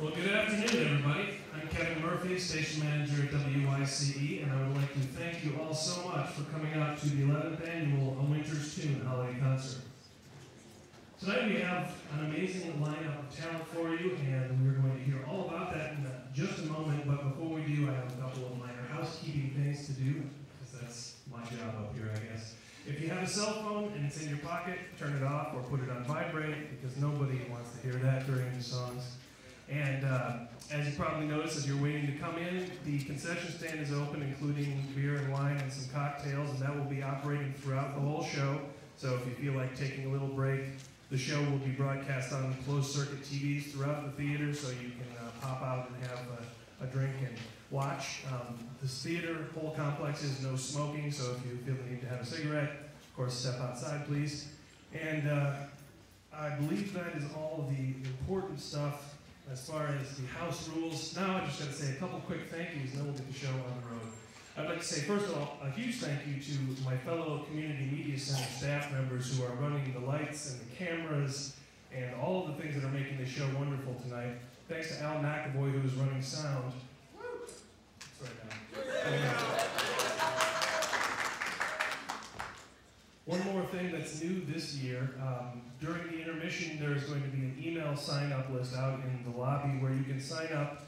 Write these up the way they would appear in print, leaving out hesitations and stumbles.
Well, good afternoon, everybody. I'm Kevin Murphy, station manager at WYCE, and I would like to thank you all so much for coming out to the 11th annual A Winter's Tune holiday concert. Tonight we have an amazing lineup of talent for you, and we're going to hear all about that in just a moment. But before we do, I have a couple of minor housekeeping things to do, because that's my job up here, I guess. If you have a cell phone and it's in your pocket, turn it off or put it on vibrate, because nobody wants to hear that during the songs. And as you probably noticed, as you're waiting to come in, the concession stand is open, including beer and wine and some cocktails, and that will be operating throughout the whole show. So if you feel like taking a little break, the show will be broadcast on closed-circuit TVs throughout the theater, so you can pop out and have a drink and watch. This theater whole complex is no smoking, so if you feel the need to have a cigarette, of course, step outside, please. And I believe that is all of the important stuff as far as the house rules. Now I just got to say a couple quick thank yous, and then we'll get the show on the road. I'd like to say, first of all, a huge thank you to my fellow Community Media Center staff members who are running the lights and the cameras and all of the things that are making this show wonderful tonight. Thanks to Al McAvoy, who is running sound. That's right now. One more thing that's new this year. During the intermission, there's going to be an email sign-up list out in the lobby where you can sign up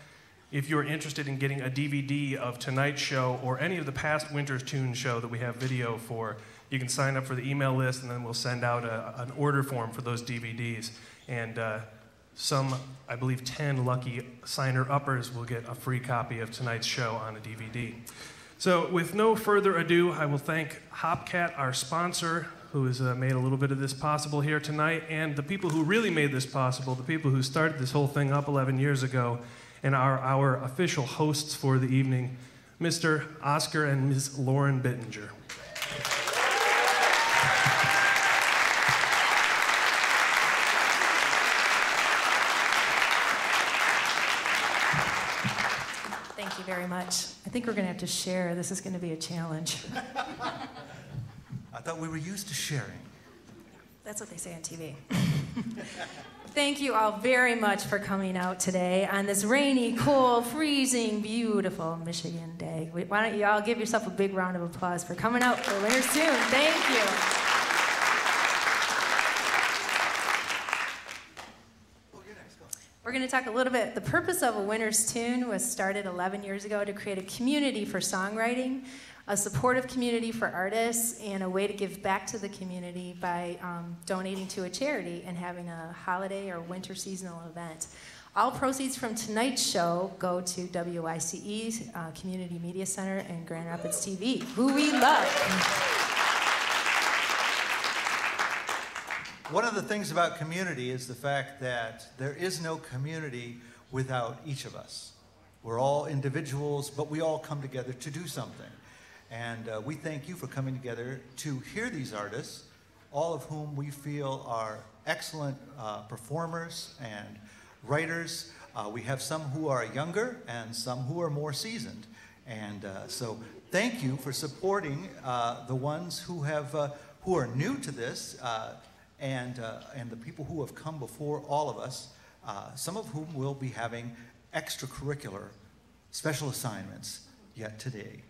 if you're interested in getting a DVD of tonight's show or any of the past Winter's Tune show that we have video for. You can sign up for the email list, and then we'll send out an order form for those DVDs. And some, I believe 10 lucky signer-uppers will get a free copy of tonight's show on a DVD. So with no further ado, I will thank Hopcat, our sponsor, who has made a little bit of this possible here tonight, and the people who really made this possible, the people who started this whole thing up 11 years ago, and are our official hosts for the evening, Mr. Oscar and Ms. Lauren Bittinger. Thank you very much. I think we're going to have to share. This is going to be a challenge. I thought we were used to sharing. That's what they say on TV. Thank you all very much for coming out today on this rainy, cold, freezing, beautiful Michigan day. Why don't you all give yourself a big round of applause for coming out for Winter's Tune. Thank you. We're going to talk a little bit. The purpose of A Winter's Tune was started 11 years ago to create a community for songwriting, a supportive community for artists, and a way to give back to the community by donating to a charity and having a holiday or winter seasonal event. All proceeds from tonight's show go to WYCE, Community Media Center, and Grand Rapids TV, who we love. One of the things about community is the fact that there is no community without each of us. We're all individuals, but we all come together to do something. And we thank you for coming together to hear these artists, all of whom we feel are excellent performers and writers. We have some who are younger and some who are more seasoned. And so thank you for supporting the ones who are new to this and the people who have come before all of us, some of whom will be having extracurricular special assignments yet today.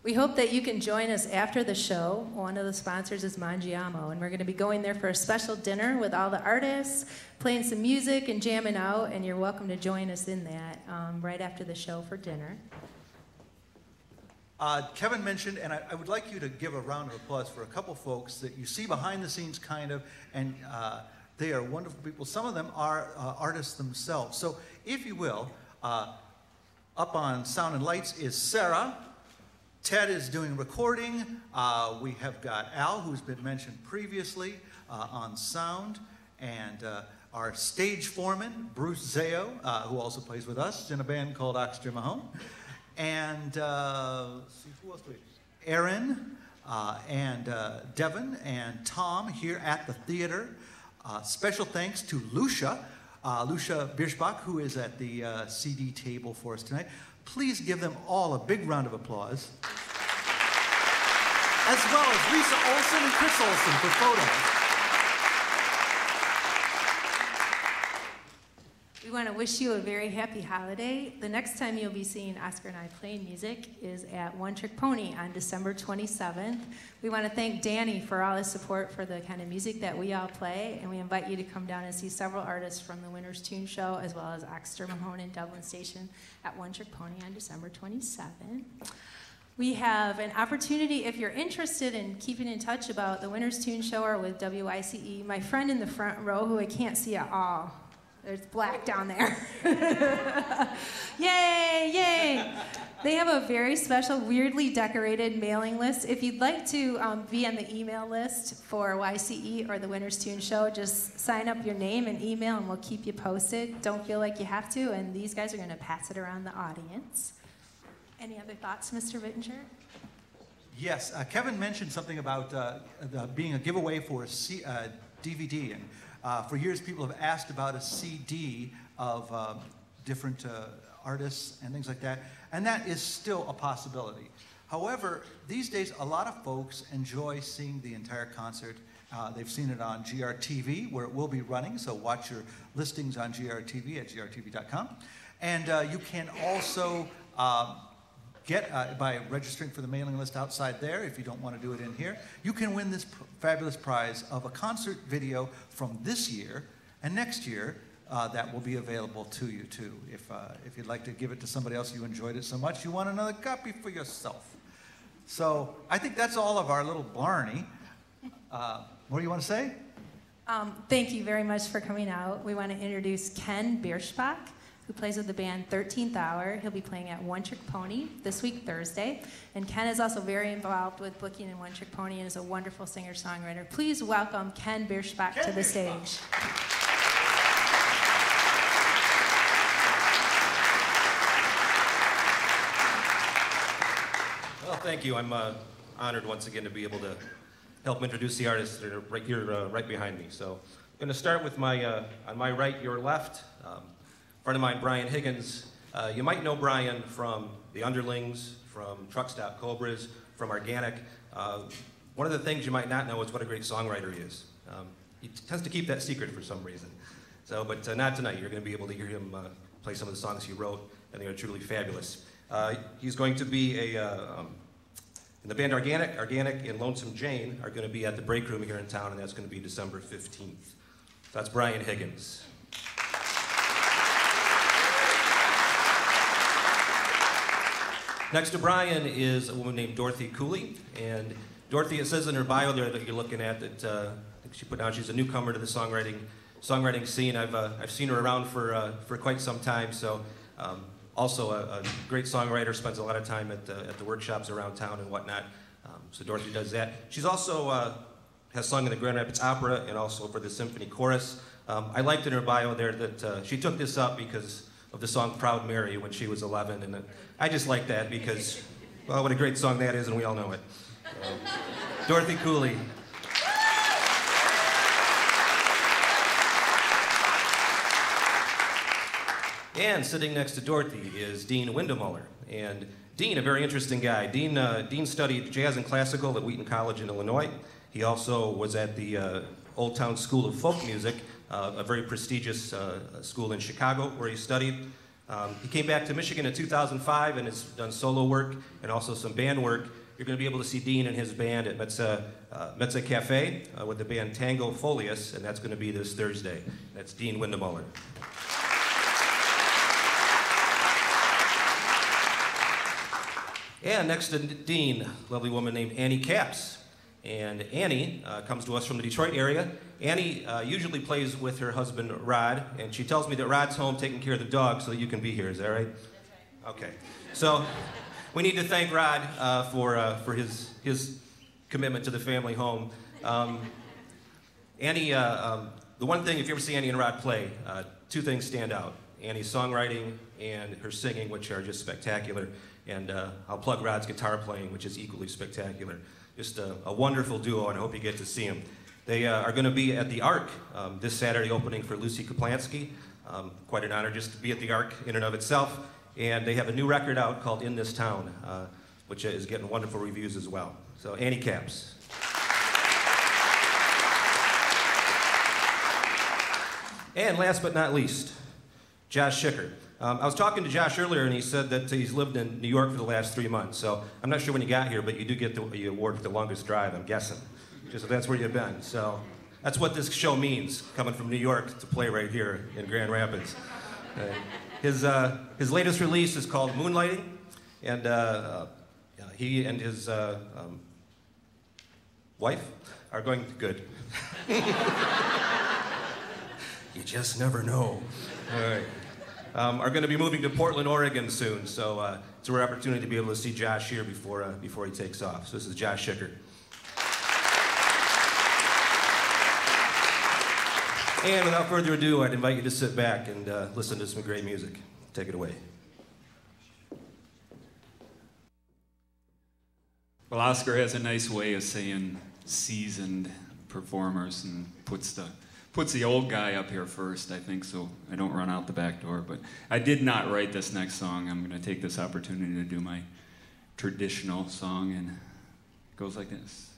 We hope that you can join us after the show. One of the sponsors is Mangiamo, and we're going to be going there for a special dinner with all the artists, playing some music and jamming out, and you're welcome to join us in that right after the show for dinner. Kevin mentioned, and I would like you to give a round of applause for a couple folks that you see behind the scenes kind of, and they are wonderful people. Some of them are artists themselves. So if you will, up on sound and lights is Sarah. Ted is doing recording. We have got Al, who's been mentioned previously, on sound. And our stage foreman, Bruce Zayo, who also plays with us in a band called Oxygen Mahone. And let's see, who else do we have? Aaron and Devin and Tom here at the theater. Special thanks to Lucia Birschbach, who is at the CD table for us tonight. Please give them all a big round of applause. As well as Lisa Olson and Chris Olson for photos. We want to wish you a very happy holiday. The next time you'll be seeing Oscar and I playing music is at One Trick Pony on December 27th. We want to thank Danny for all his support for the kind of music that we all play, and we invite you to come down and see several artists from the Winter's Tune Show, as well as Oxter Mahone and Dublin Station at One Trick Pony on December 27th. We have an opportunity, if you're interested in keeping in touch about the Winter's Tune Show or with WYCE, my friend in the front row, who I can't see at all, there's black down there. Yay, yay. They have a very special, weirdly decorated mailing list. If you'd like to be on the email list for YCE or the Winter's Tune Show, just sign up your name and email and we'll keep you posted. Don't feel like you have to, and these guys are going to pass it around the audience. Any other thoughts, Mr. Wittinger? Yes, Kevin mentioned something about being a giveaway for a DVD, and for years people have asked about a CD of different artists and things like that, and that is still a possibility. However, these days a lot of folks enjoy seeing the entire concert. They've seen it on GRTV, where it will be running, so watch your listings on GRTV at grtv.com. And you can also get, by registering for the mailing list outside there, if you don't want to do it in here, you can win this fabulous prize of a concert video from this year and next year that will be available to you too. If you'd like to give it to somebody else, you enjoyed it so much, you want another copy for yourself. So I think that's all of our little blarney. What do you want to say? Thank you very much for coming out. We want to introduce Ken Bierschbach, who plays with the band 13th Hour. He'll be playing at One Trick Pony this week, Thursday. And Ken is also very involved with booking in One Trick Pony and is a wonderful singer-songwriter. Please welcome Ken Bierschbach to the stage. Well, thank you. I'm honored once again to be able to help introduce the artists that are right here, right behind me. So I'm going to start with my, on my right, your left, friend of mine, Brian Higgins. You might know Brian from The Underlings, from Truck Stop Cobras, from Organic. One of the things you might not know is what a great songwriter he is. He tends to keep that secret for some reason. So, but not tonight. You're going to be able to hear him play some of the songs he wrote, and they are truly fabulous. He's going to be in the band Organic and Lonesome Jane are going to be at the Break Room here in town, and that's going to be December 15th. So that's Brian Higgins. Next to Brian is a woman named Dorothy Cooley, and Dorothy, it says in her bio there that you're looking at that I think she put down she's a newcomer to the songwriting scene. I've seen her around for quite some time, so also a great songwriter, spends a lot of time at the workshops around town and whatnot. So Dorothy does that. She's also has sung in the Grand Rapids Opera and also for the Symphony Chorus. I liked in her bio there that she took this up because of the song Proud Mary when she was 11, and I just like that because, well, what a great song that is, and we all know it. Dorothy Cooley. And sitting next to Dorothy is Dean Windemuller. And Dean, a very interesting guy. Dean studied jazz and classical at Wheaton College in Illinois. He also was at the Old Town School of Folk Music, a very prestigious school in Chicago where he studied. He came back to Michigan in 2005 and has done solo work and also some band work. You're going to be able to see Dean and his band at Mezza Cafe with the band Tango Folius, and that's going to be this Thursday. That's Dean Windemuller. And next to Dean, a lovely woman named Annie Capps. And Annie comes to us from the Detroit area. Annie usually plays with her husband, Rod, and she tells me that Rod's home taking care of the dog so that you can be here. Is that right? That's right. Okay. So we need to thank Rod for his commitment to the family home. Annie, the one thing, if you ever see Annie and Rod play, two things stand out. Annie's songwriting and her singing, which are just spectacular. And I'll plug Rod's guitar playing, which is equally spectacular. Just a wonderful duo, and I hope you get to see them. They are going to be at the Ark this Saturday, opening for Lucy Kaplansky. Quite an honor just to be at the Ark in and of itself. And they have a new record out called In This Town, which is getting wonderful reviews as well. So Annie Capps. And last but not least, Josh Schicker. I was talking to Josh earlier, and he said that he's lived in New York for the last 3 months. So I'm not sure when you got here, but you do get the award for the longest drive, I'm guessing. Just if that's where you've been. So that's what this show means, coming from New York to play right here in Grand Rapids. His latest release is called Moonlighting, and he and his wife are going good. You just never know. All right. Are going to be moving to Portland, Oregon soon, so it's a rare opportunity to be able to see Josh here before he takes off. So this is Josh Schicker. And without further ado, I'd invite you to sit back and listen to some great music. Take it away. Well, Oscar has a nice way of saying seasoned performers and puts the old guy up here first, I think, so I don't run out the back door. But I did not write this next song. I'm going to take this opportunity to do my traditional song, and it goes like this.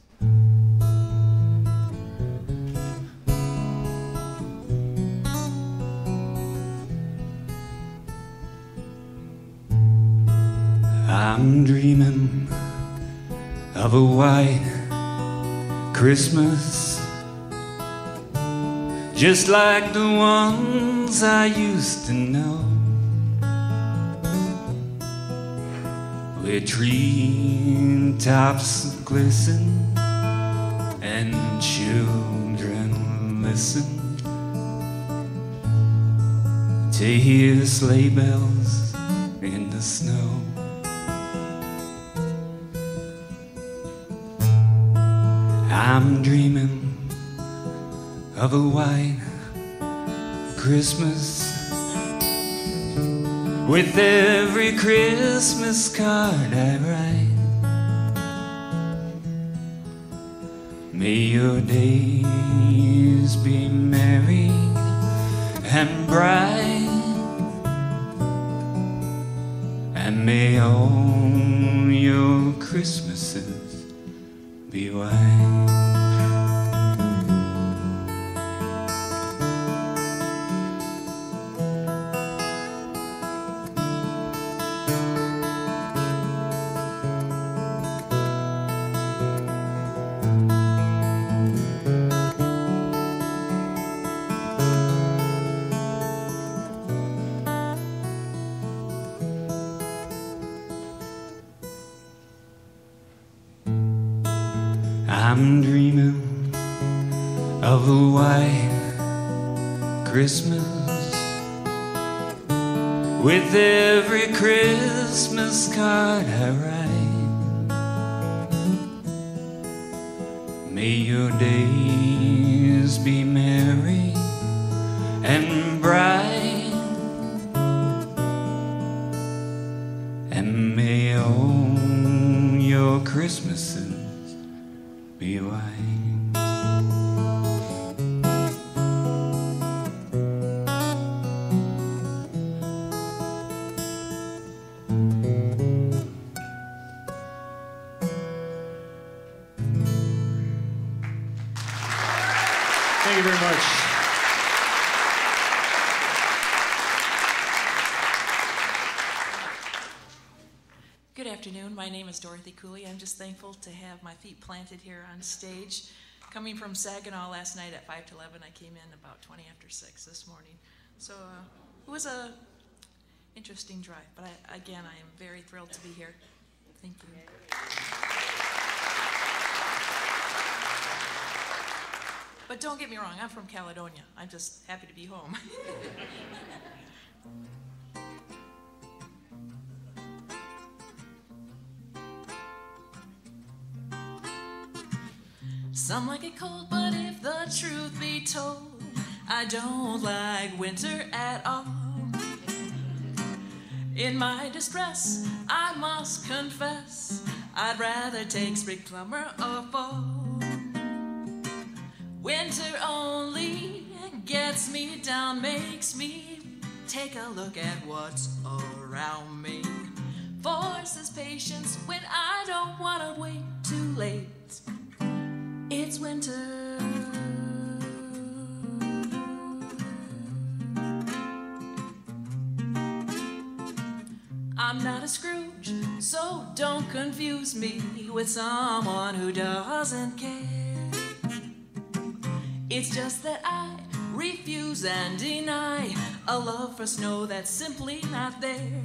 I'm dreaming of a white Christmas, just like the ones I used to know, where treetops glisten and children listen to hear sleigh bells in the snow. I'm dreaming of a white Christmas, with every Christmas card I write. May your days be merry and bright, and may all your Christmases be white. I'm dreaming of a white Christmas, with every Christmas card I write. May your days be merry and bright, and may all your Christmases be white. Thank you very much. Good afternoon. My name is Dorothy Cooley. I'm just thankful to have my feet planted here on stage. Coming from Saginaw last night at 5 to 11, I came in about 20 after 6 this morning. So it was a interesting drive, but again, I am very thrilled to be here. Thank you. But don't get me wrong, I'm from Caledonia. I'm just happy to be home. Some like it cold, but if the truth be told, I don't like winter at all. In my distress, I must confess, I'd rather take spring, summer, or fall. Winter only gets me down, makes me take a look at what's around me. Forces patience when I don't want to wait too late. It's winter. I'm not a Scrooge, so don't confuse me with someone who doesn't care. It's just that I refuse and deny a love for snow that's simply not there.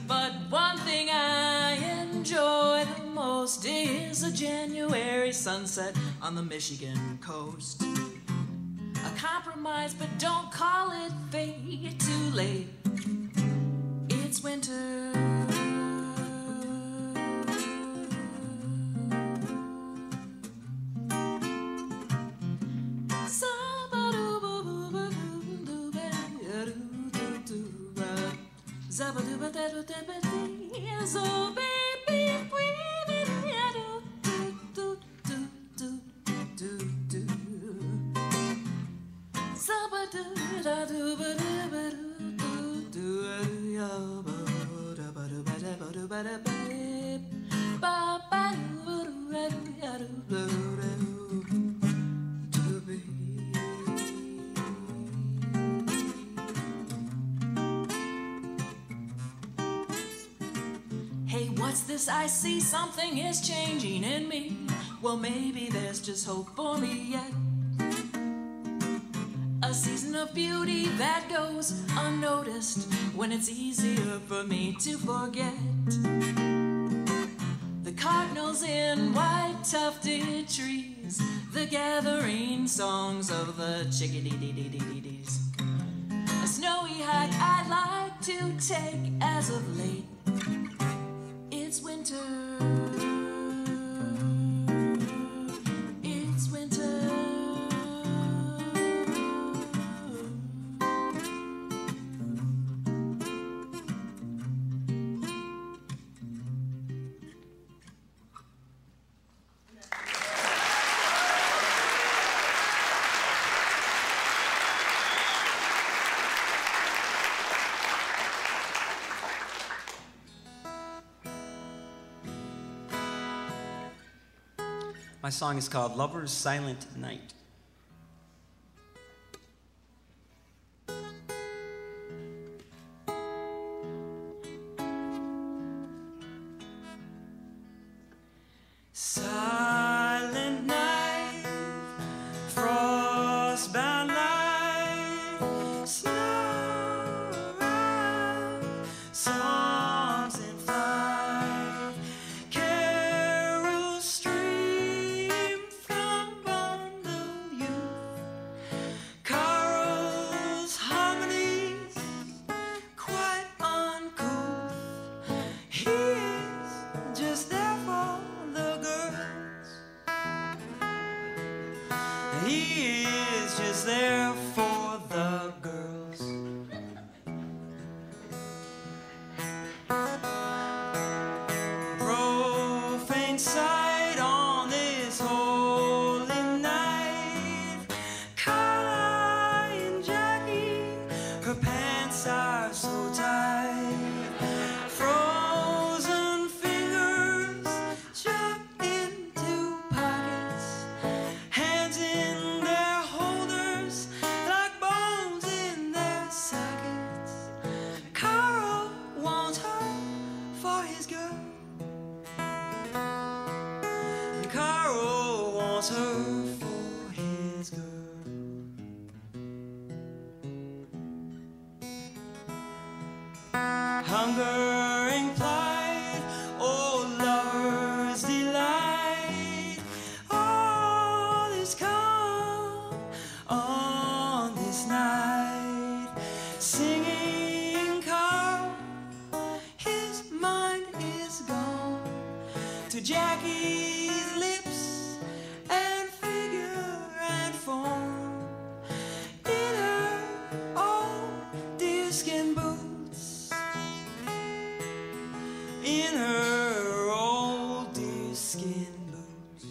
But one thing I enjoy the most is a January sunset on the Michigan coast. A compromise, but don't call it fate. Too late, it's winter. So baby, hey, what's this I see? Something is changing in me. Well, maybe there's just hope for me yet. A season of beauty that goes unnoticed when it's easier for me to forget. The cardinals in white tufted trees, the gathering songs of the chickadee-dee-dee-dee-dees. A snowy hike I'd like to take as of late. It's winter. It's winter. My song is called Lover's Silent Night. Silent night, frostbound light, snow around, songs in flight, carols stream from bundle youth, carols, harmonies, quite uncouth. He is just there for the girls. He is just there for the girls. Profane sight on this holy night. Carla and Jackie, her pants are so tight. Frozen fingers shoved into pockets, hands in their holders like bones in their sockets. Carl wants her for his girl. Carl wants her for his girl. Hungering plight, oh lover's delight. All is calm on this night. Singing Carl, his mind is gone to Jackie's lips and figure and form. In her old deerskin boots, in her old deerskin boots.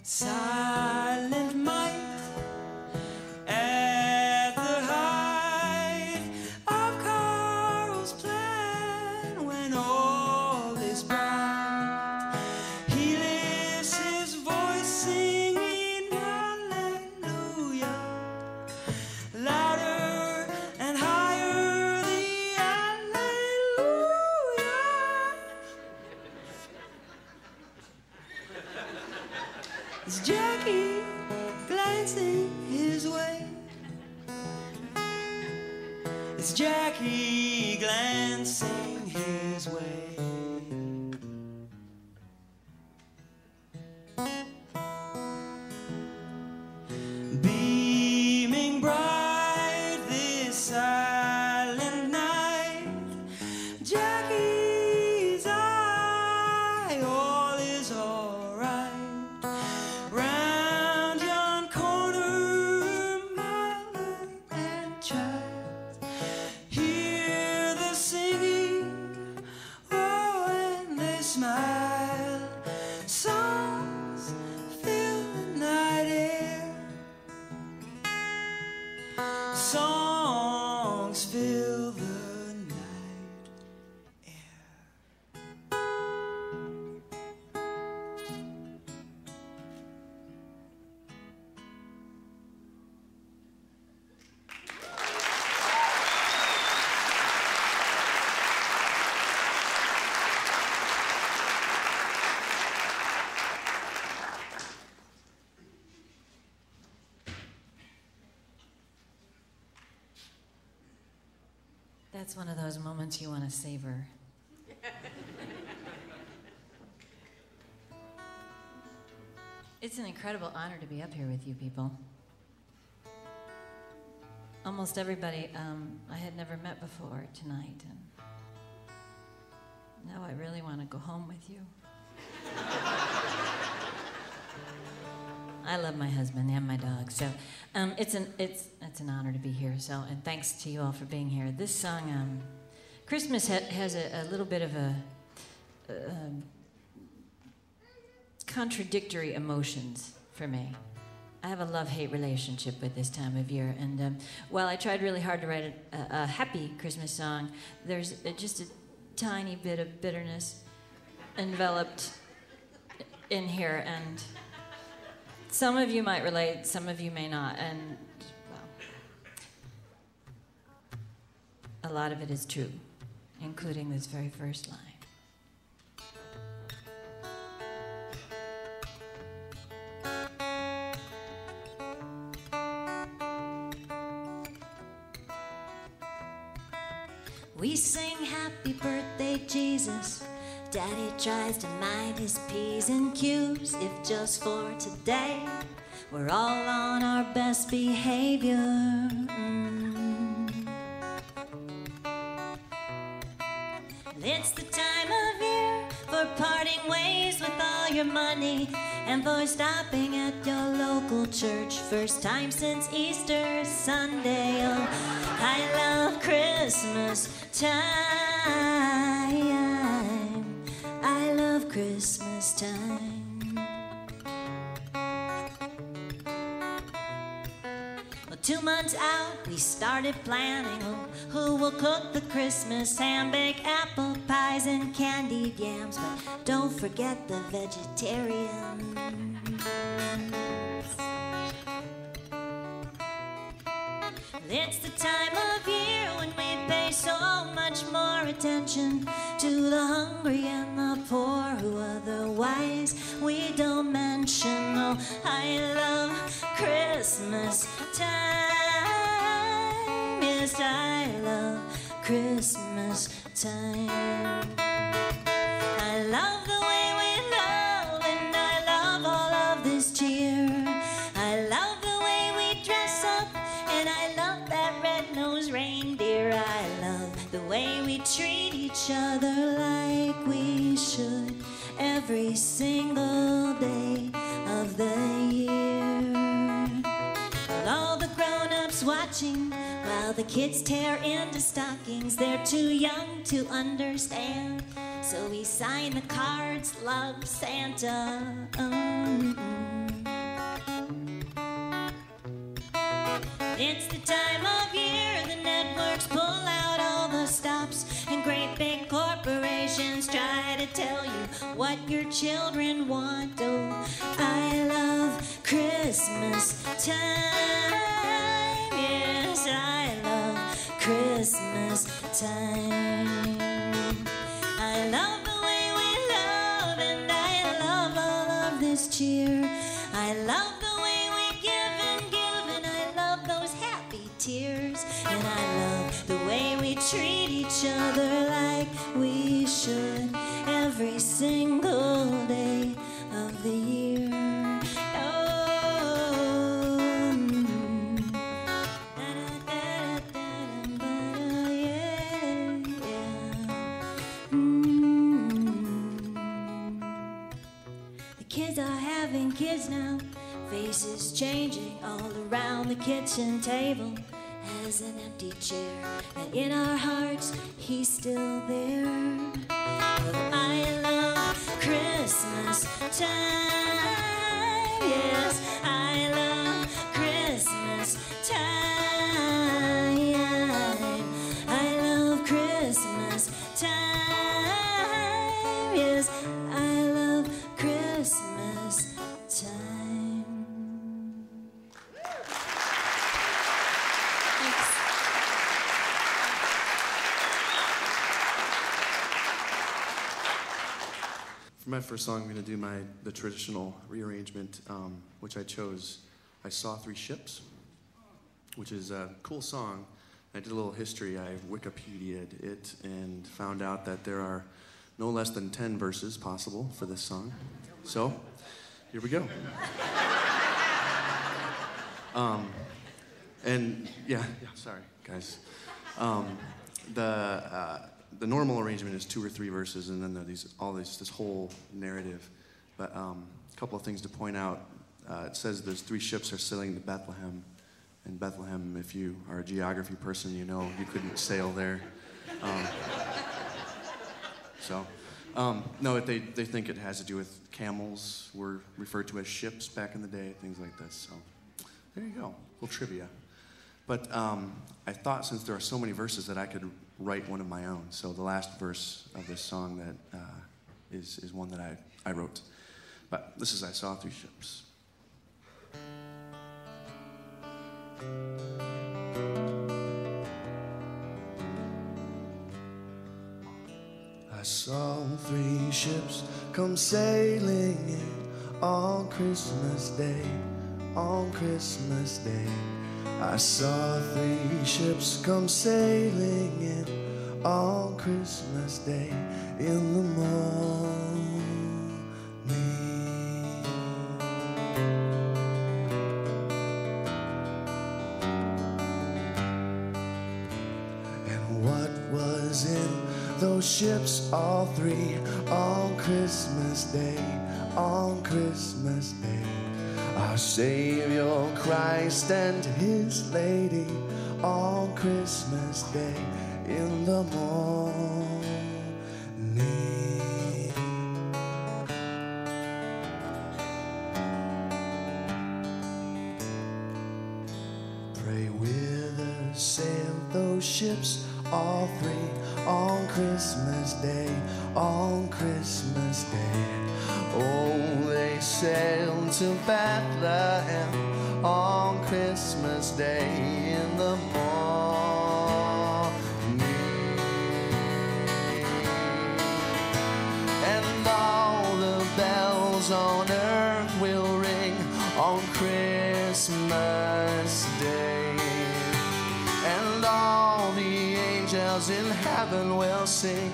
Silent might, It's Jackie glancing his way. Beaming bright this silent night, Jackie's eye, all is alright. Round yon corner, mother and child hear the singing, oh, and they smile. Songs fill the night air. Songs fill the night air. That's one of those moments you want to savor. It's an incredible honor to be up here with you people. Almost everybody I had never met before tonight, and now I really want to go home with you. I love my husband and my dog, so it's an honor to be here. So, and thanks to you all for being here. This song, Christmas has a little bit of a contradictory emotions for me. I have a love-hate relationship with this time of year, and while I tried really hard to write a happy Christmas song, there's just a tiny bit of bitterness enveloped in here, and some of you might relate, some of you may not, and, well, a lot of it is true, including this very first line. We sing happy birthday, Jesus. Daddy tries to mind his P's and Q's. If just for today, we're all on our best behavior. It's the time of year for parting ways with all your money and for stopping at your local church. First time since Easter Sunday. Oh, I love Christmas time. I love Christmas time. Well, 2 months out, we started planning who will cook the Christmas ham, bake apple pies and candied yams. But don't forget the vegetarians. It's the time of year when we pay so much more attention to the hungry and the poor who otherwise we don't mention. Oh, I love Christmas time. Yes, I love Christmas time. I love the way we love, and I love all of this cheer. I love the way we dress up, and I love that red-nosed reindeer. I love the way we treat each other like we should every single day of the year. With all the grown-ups watching while the kids tear into stockings, they're too young to understand, so we sign the cards, love Santa. It's the time of year the networks pull out all the stops, and great big corporations try to tell you what your children want. Oh, I love Christmas time. Yes, I love Christmas time. I love the way we love, and I love all of this cheer. I love the way we give, and I love those happy tears. And I love the way treat each other like we should every single day of the year. Kids are having kids now, faces changing all around. The kitchen table has an empty chair, and in our hearts he's still there. Oh, I love Christmas time, yes, I love Christmas time. I love Christmas time, yes, I love Christmas time. For my first song, I'm going to do the traditional rearrangement, which I chose. I Saw Three Ships, which is a cool song. I did a little history. I Wikipedia'd it and found out that there are no less than 10 verses possible for this song. So, here we go. And yeah, sorry, guys. The normal arrangement is 2 or 3 verses, and then this whole narrative. But a couple of things to point out. It says there's 3 ships are sailing to Bethlehem. And Bethlehem, if you are a geography person, you know you couldn't sail there. No, they think it has to do with camels were referred to as ships back in the day, things like this. So there you go, a little trivia. But I thought since there are so many verses that I could write one of my own. So the last verse of this song that is one that I wrote. But this is I Saw Three Ships. I saw 3 ships come sailing in on Christmas Day, on Christmas Day. I saw 3 ships come sailing in on Christmas Day in the morning. And what was in those ships, all 3, on Christmas Day, on Christmas Day? Our Savior Christ and His Lady, on Christmas Day in the morning. Pray with us, sail those ships, all 3, on Christmas Day, on Christmas Day. Oh, they sailed to Bethlehem on Christmas Day in the morning. And all the bells on earth will ring on Christmas Day. And all the angels in heaven will sing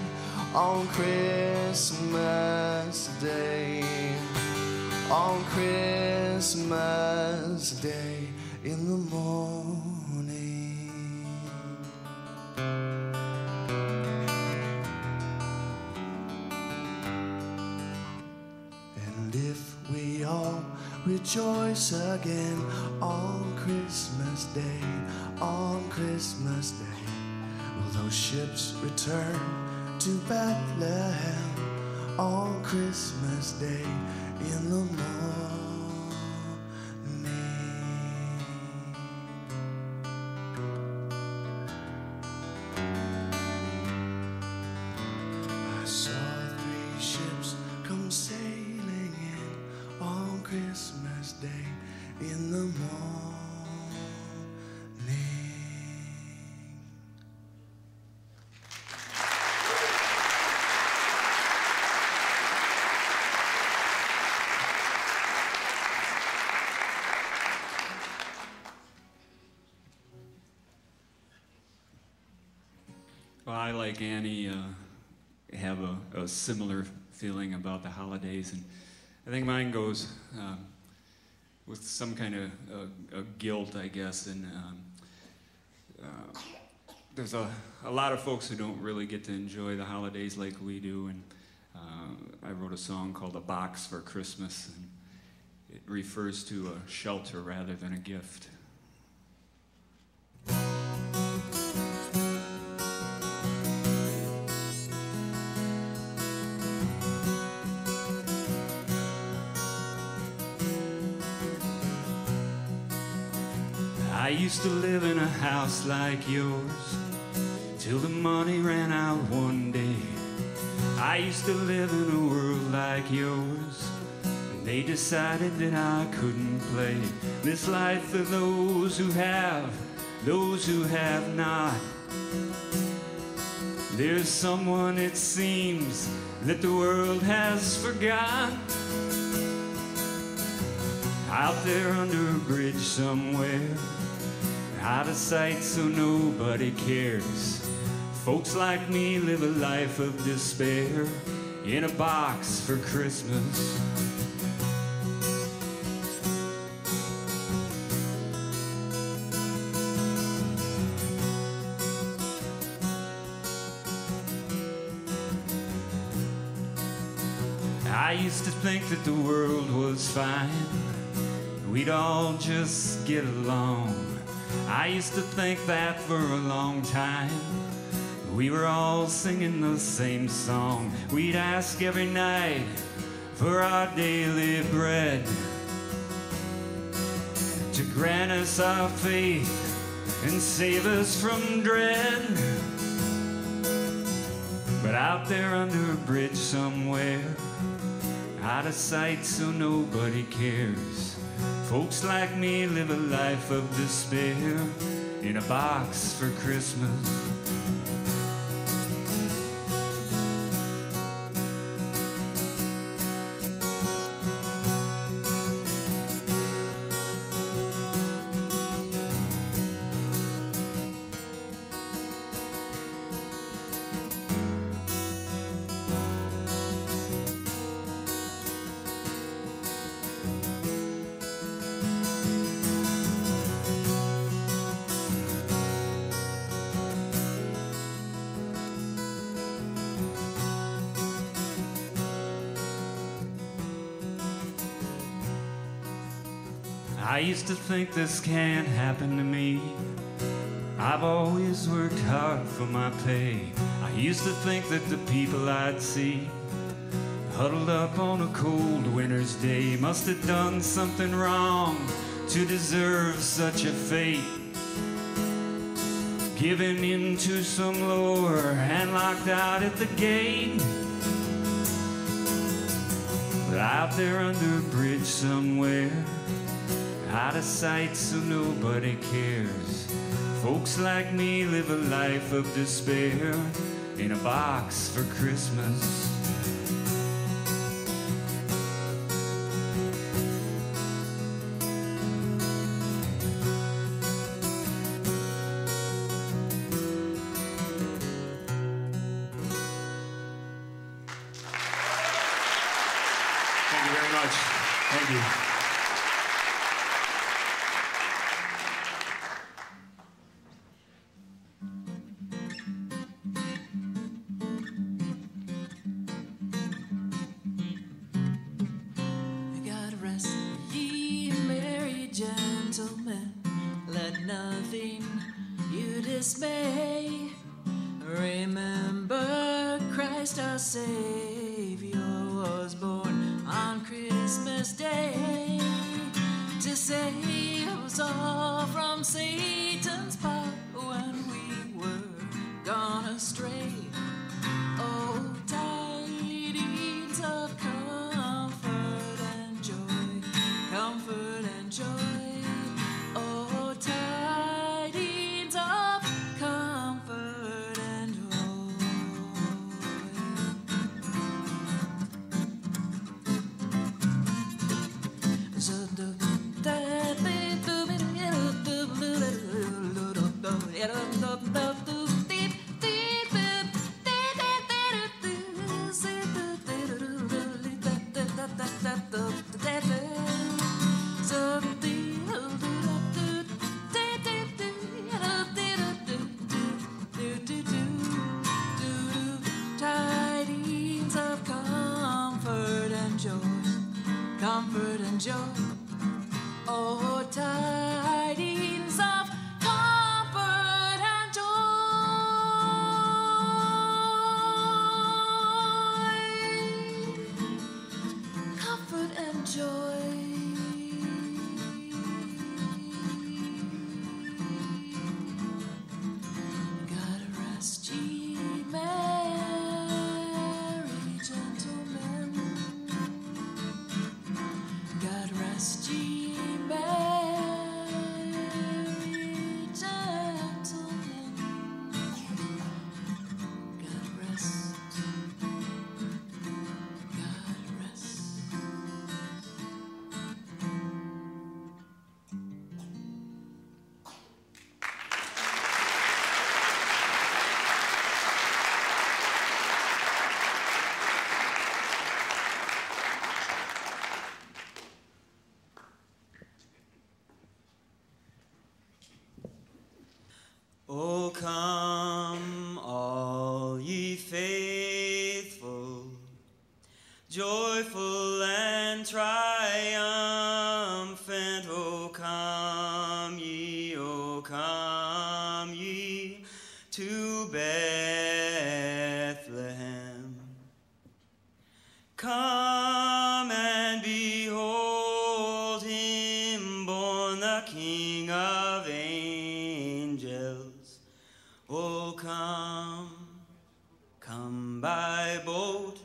on Christmas Day, on Christmas Day in the morning. And if we all rejoice again on Christmas Day, on Christmas Day, will those ships return to Bethlehem on Christmas Day in the morning? I saw 3 ships come sailing in on Christmas Day in the morning. Well, I, like Annie, have a similar feeling about the holidays, and I think mine goes with some kind of guilt, I guess, and there's a lot of folks who don't really get to enjoy the holidays like we do, and I wrote a song called "A Box for Christmas," and it refers to a shelter rather than a gift. I used to live in a house like yours till the money ran out one day. I used to live in a world like yours, and they decided that I couldn't play this life for those who have not. There's someone, it seems, that the world has forgot, out there under a bridge somewhere, out of sight so nobody cares. Folks like me live a life of despair in a box for Christmas. I used to think that the world was fine, we'd all just get along. I used to think that for a long time we were all singing the same song. We'd ask every night for our daily bread, to grant us our faith and save us from dread. But out there under a bridge somewhere, out of sight so nobody cares, folks like me live a life of despair in a box for Christmas. I used to think this can't happen to me. I've always worked hard for my pay. I used to think that the people I'd see huddled up on a cold winter's day must have done something wrong to deserve such a fate, given into some lure and locked out at the gate. But out there under a bridge somewhere, out of sight so nobody cares, folks like me live a life of despair in a box for Christmas. Thank you very much. Thank you. God rest ye merry gentlemen, let nothing you dismay. Remember Christ our Savior was born on Christmas Day to save us all from Satan's power when we were gone astray. Oh, tidings of comfort and joy, comfort and joy. Oh, tidings of comfort and joy. So and joy. Oh, tidings of comfort and joy. Comfort and joy. God rest ye merry gentlemen. God rest ye merry gentlemen. God rest. God rest. Oh, come, all ye faithful, joyful and triumphant. Oh, come ye to Bethlehem. Come and behold him born, the King of angels. Oh, come by boat,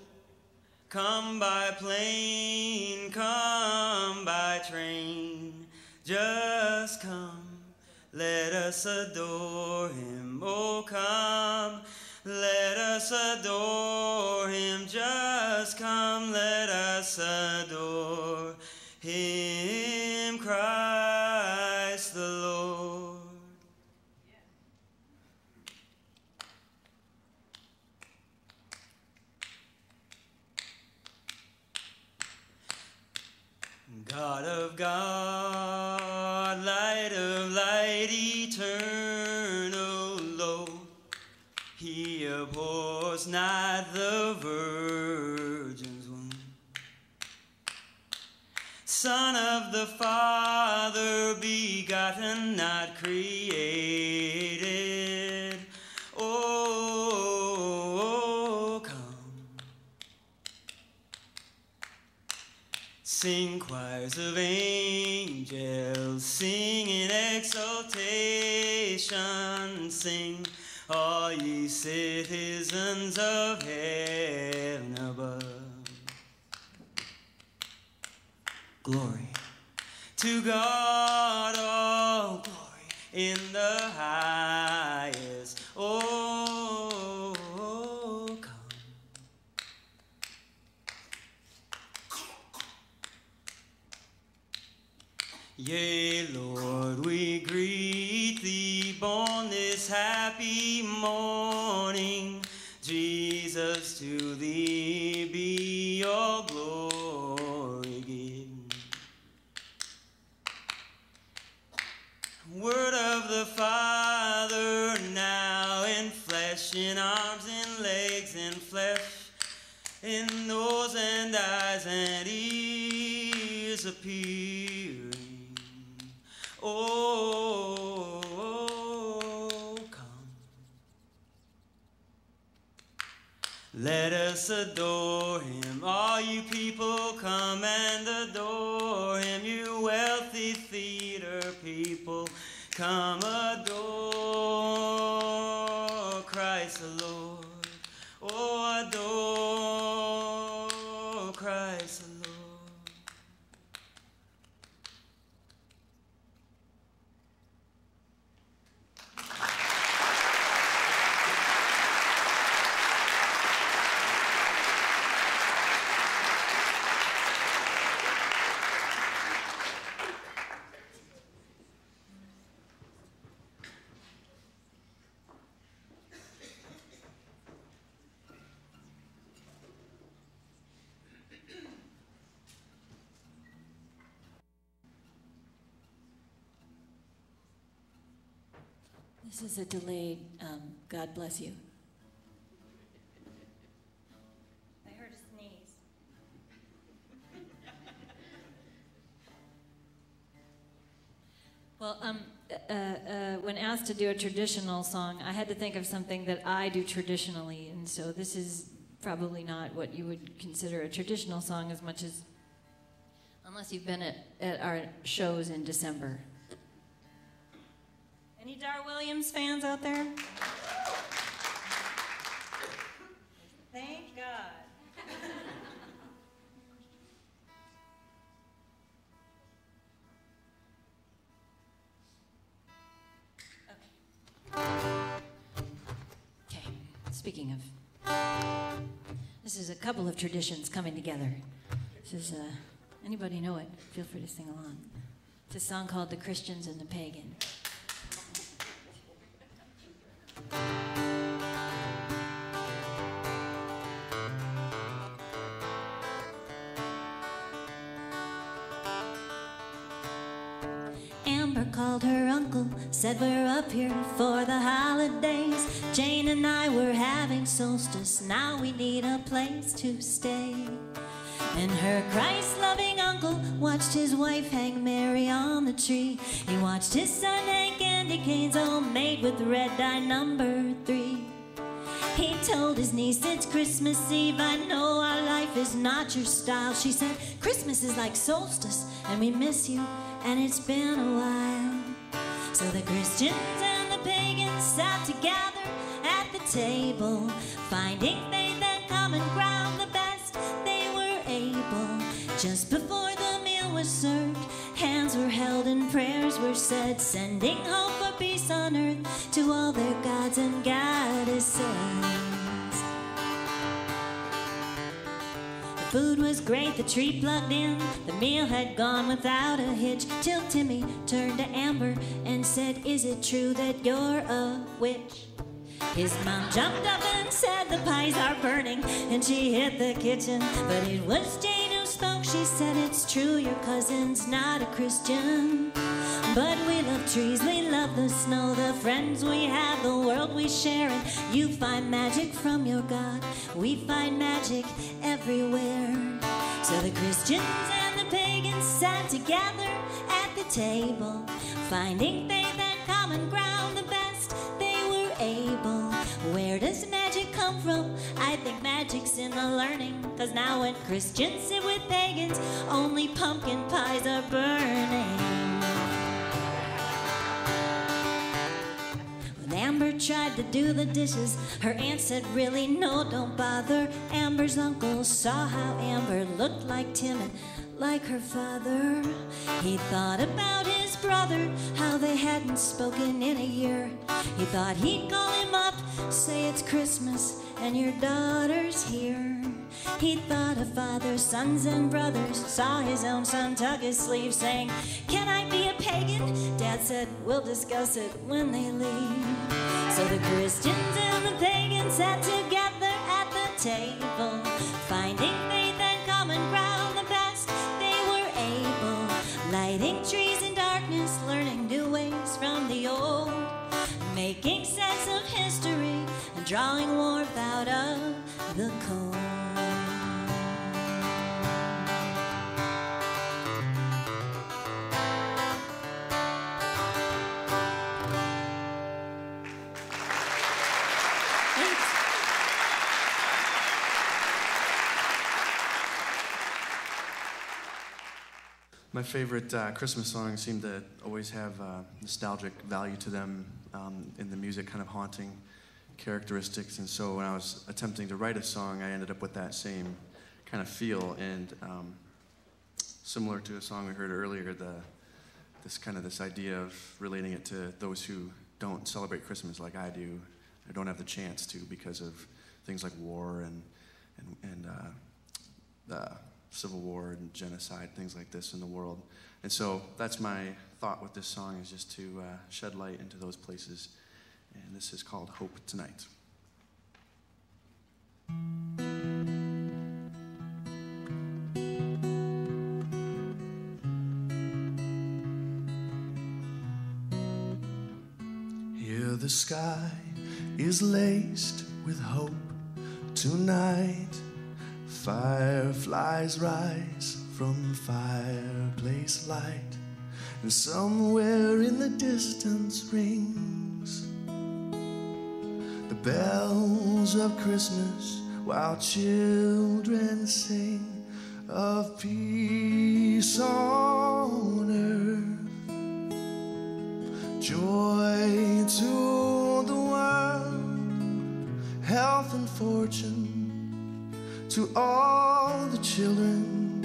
come by plane, come by train. Just come, let us adore him. Oh, come, let us adore him. Just come, let us adore him, Christ the Lord. God of God, light of light, eternal Lord, he abhors not the virgin's womb. Son of the Father, begotten, not created. Oh, come. Sing choirs of angels, sing in exaltation, sing all ye citizens of heaven above. Glory to God, all glory in the highest. Oh, come. Yea, Lord, we greet thee, born this happy morning. Jesus, to thee be your glory given. Word of the Father, now in flesh, in arms, in legs, in flesh, in nose and eyes and ears appearing. Oh, come. Let us adore him. All you people, come and adore him. You wealthy theater people, come adore Christ the Lord. Oh, adore Christ the Lord. This is a delayed, God bless you. I heard a sneeze. Well, when asked to do a traditional song, I had to think of something that I do traditionally, and so this is probably not what you would consider a traditional song as much as, unless you've been at our shows in December. Any Dar Williams fans out there? Thank God. Okay, speaking of, this is a couple of traditions coming together. This is, anybody know it? Feel free to sing along. It's a song called The Christians and the Pagan. Amber called her uncle, said we're up here for the holidays. Jane and I were having solstice, now we need a place to stay. And her Christ-loving uncle watched his wife hang Mary on the tree. He watched his son hang candy canes homemade with red dye number 3. He told his niece it's Christmas Eve, I know our life is not your style. She said, Christmas is like solstice and we miss you and it's been a while. So the Christians and the pagans sat together at the table, finding faith and common ground the best they were able. Just before the meal was served, hands were held and prayers were said, sending hope for peace on earth to all their gods and goddesses. The food was great, the tree plugged in, the meal had gone without a hitch, till Timmy turned to Amber and said, is it true that you're a witch? His mom jumped up and said, the pies are burning, and she hit the kitchen. But it was Jane who spoke, she said, it's true, your cousin's not a Christian. But we love trees, we love the snow, the friends we have, the world we share. And you find magic from your God, we find magic everywhere. So the Christians and the pagans sat together at the table, finding faith and common ground the best they were able. Where does magic come from? I think magic's in the learning, 'cause now when Christians sit with pagans, only pumpkin pies are burning. When Amber tried to do the dishes, her aunt said, really, no, don't bother. Amber's uncle saw how Amber looked like Tim and like her father. He thought about his brother, how they hadn't spoken in a year. He thought he'd call him up, say it's Christmas and your daughter's here. He thought of fathers, sons and brothers, saw his own son tug his sleeve, saying, can I be a pagan? Dad said, we'll discuss it when they leave. So the Christians and the pagans sat together at the table, finding faith and common ground the best they were able. Lighting trees in darkness, learning new ways from the old, making sense of history and drawing warmth out of the cold. My favorite Christmas songs seem to always have nostalgic value to them, in the music kind of haunting characteristics. And so when I was attempting to write a song, I ended up with that same kind of feel. And similar to a song we heard earlier, this idea of relating it to those who don't celebrate Christmas like I do, or don't have the chance to because of things like war and the Civil War and genocide, things like this in the world. And so that's my thought with this song, is just to shed light into those places. And this is called Hope Tonight. Here the sky is laced with hope tonight. Fireflies rise from fireplace light, and somewhere in the distance rings the bells of Christmas, while children sing of peace on earth, joy to the world, health and fortune to all the children,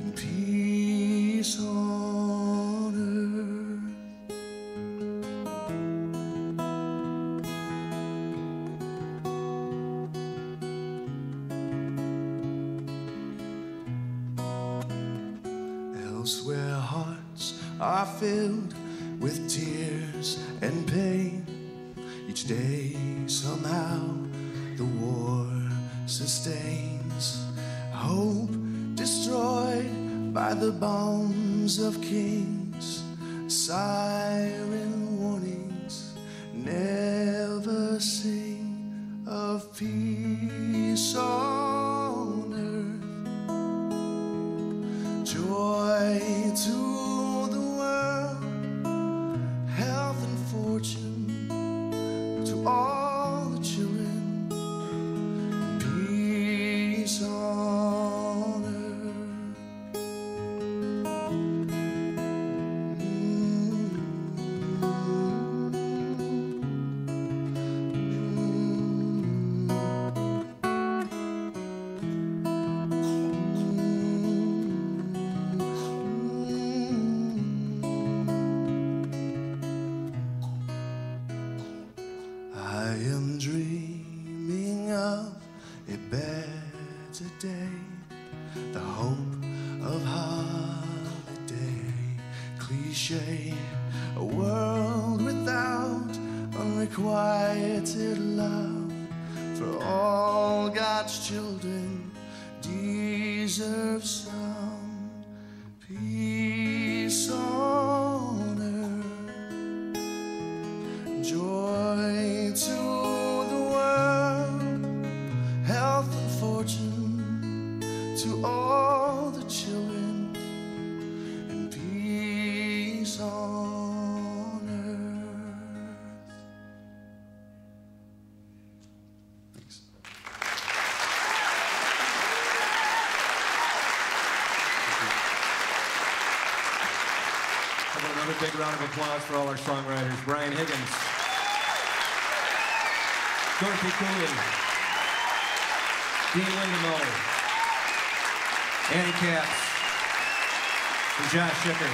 and peace on earth. Elsewhere hearts are filled with tears and pain. Each day somehow the war sustains, hope destroyed by the bombs of kings. Siren warnings never sing of peace on earth, joy to the world, health and fortune to all the children, peace on earth. I am dreaming of a better day, the hope of holiday, cliche, a world without unrequited love, for all God's children deserve some peace on earth, joy to the world, health and fortune to all the children, and peace on earth. Thanks. How about another big round of applause for all our songwriters? Brian Higgins, Dorothy Cooley, Dean Lindemoe, Annie Katz, and Josh Schicker.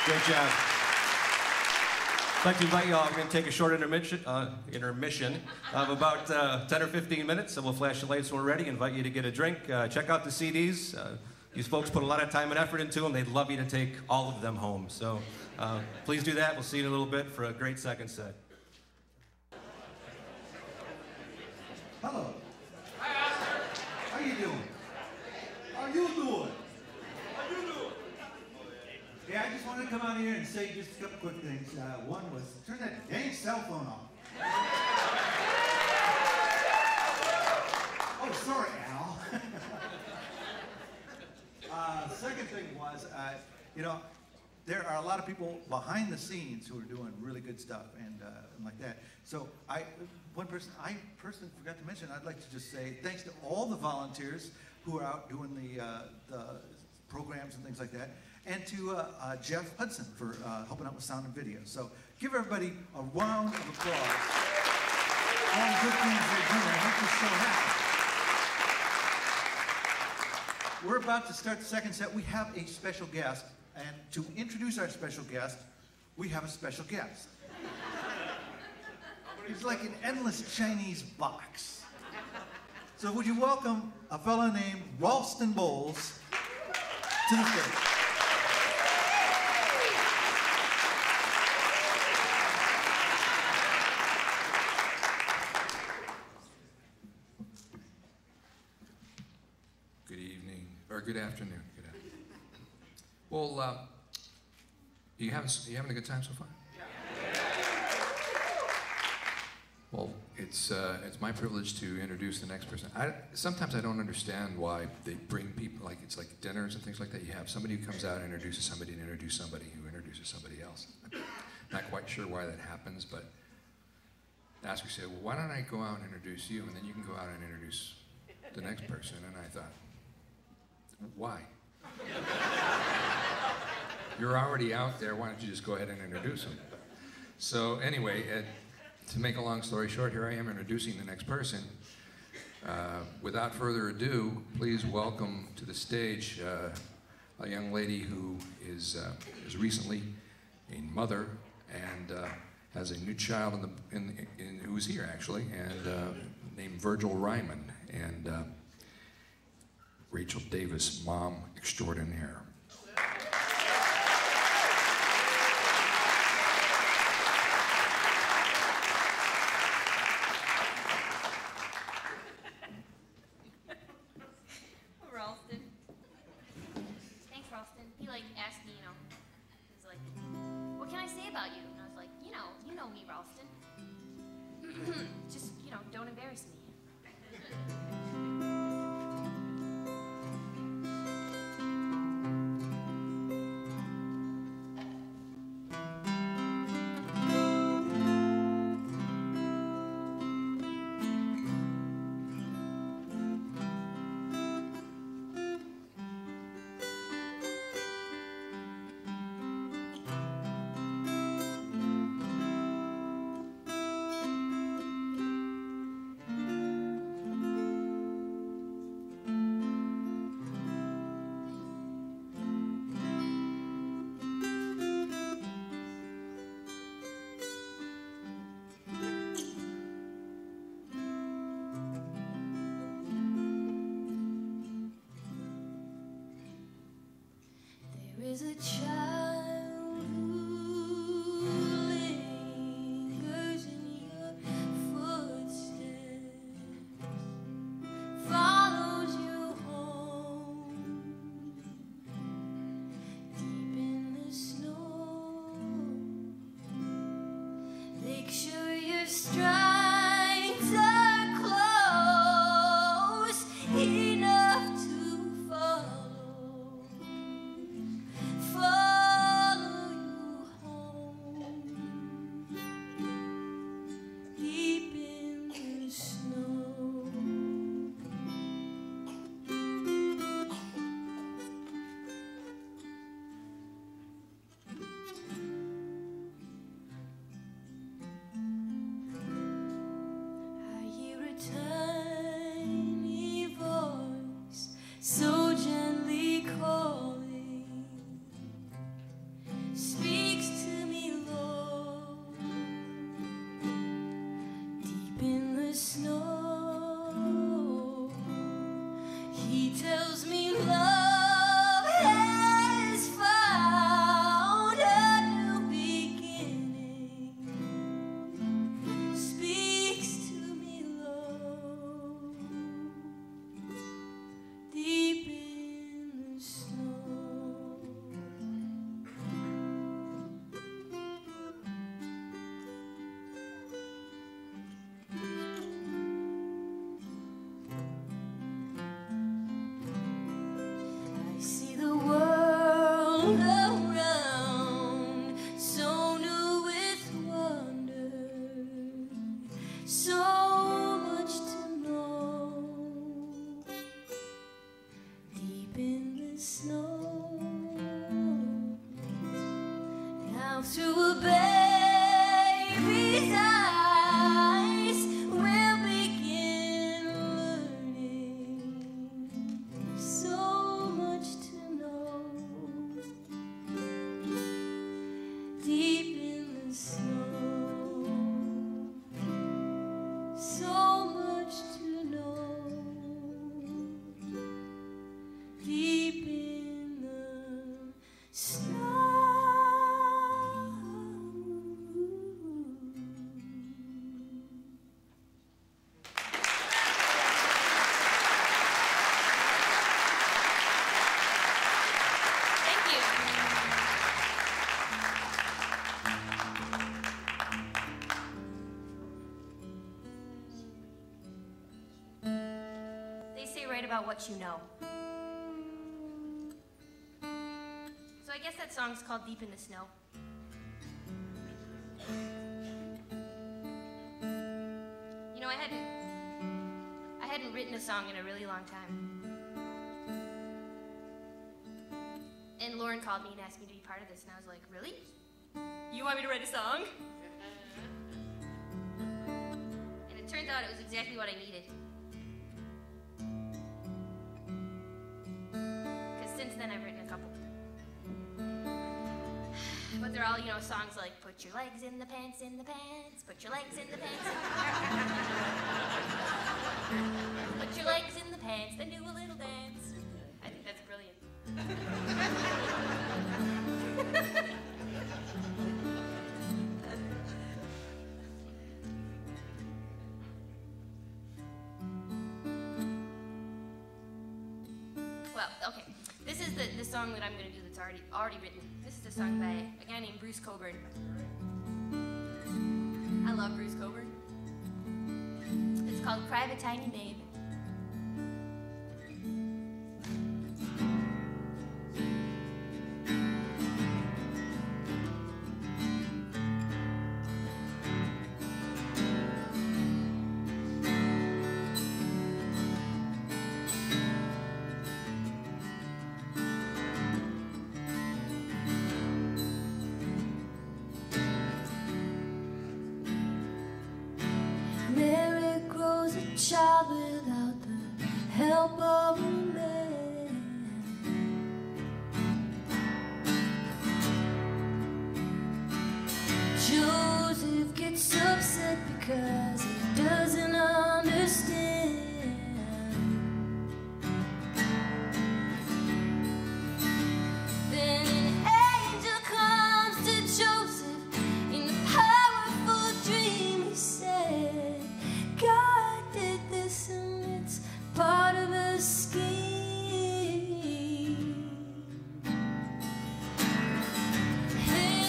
Great job. I'd like to invite you all. We're going to take a short intermission of about 10 or 15 minutes, and we'll flash the lights when we're ready. Invite you to get a drink. Check out the CDs. These folks put a lot of time and effort into them. They'd love you to take all of them home. So please do that. We'll see you in a little bit for a great second set. Hello. Hi, Oscar. How you doing? How you doing? How you doing? Yeah, I just wanted to come out here and say just a couple quick things. One was turn that dang cell phone off. Oh, sorry, Al. Second thing was, you know, there are a lot of people behind the scenes who are doing really good stuff and like that. So one person I personally forgot to mention, I'd like to just say thanks to all the volunteers who are out doing the programs and things like that, and to Jeff Hudson for helping out with sound and video. So give everybody a round of applause. All the good things they're doing. I make this so happy. We're about to start the second set. We have a special guest, and to introduce our special guest, we have a special guest. He's like an endless Chinese box. So would you welcome a fellow named Ralston Bowles to the stage. Good evening, or good afternoon. Good afternoon. Well, you having a good time so far? Well, it's my privilege to introduce the next person. Sometimes I don't understand why they bring people, like it's like dinners and things like that. You have somebody who comes out and introduces somebody and introduces somebody who introduces somebody else. I'm not quite sure why that happens, but Ashley said, well, why don't I go out and introduce you, and then you can go out and introduce the next person. And I thought, why? You're already out there, why don't you just go ahead and introduce them? So anyway, to make a long story short, here I am introducing the next person. Without further ado, please welcome to the stage a young lady who is recently a mother and has a new child who's here actually, and named Virgil Ryman, and Rachel Davis, mom extraordinaire. There's a child who lingers in your footsteps, follows you home, deep in the snow. Make sure your strides are close enough to follow. Tiny voice so gently calling speaks to me low, deep in the snow. He tells me love has found a new beginning, speaks to me low, deep in the snow. I see the world around, so new with wonder, so much to know, deep in the snow. Now through a baby's eyes we'll begin learning, so much to know, deep in the snow, so much to know, deep in the snow. Thank you. write about what you know. So I guess that song's called Deep in the Snow. You know, I hadn't written a song in a really long time. And Lauren called me and asked me to be part of this, and I was like, really? You want me to write a song? And it turned out it was exactly what I needed. Because since then I've written a couple. But they're all, you know, songs like, put your legs in the pants, put your legs in the pants. Put your legs in the pants, then do a little dance. I think that's brilliant. Well, okay. This is the song that I'm going to do that's already written. This is a song by a guy named Bruce Coburn. I love Bruce Coburn. It's called Cry of a Tiny Babe. Mary grows a child without the help of a man. Joseph gets upset because he doesn't understand. Then an angel comes to Joseph in a powerful dream. He said, God did this and it's part of a scheme. Hey,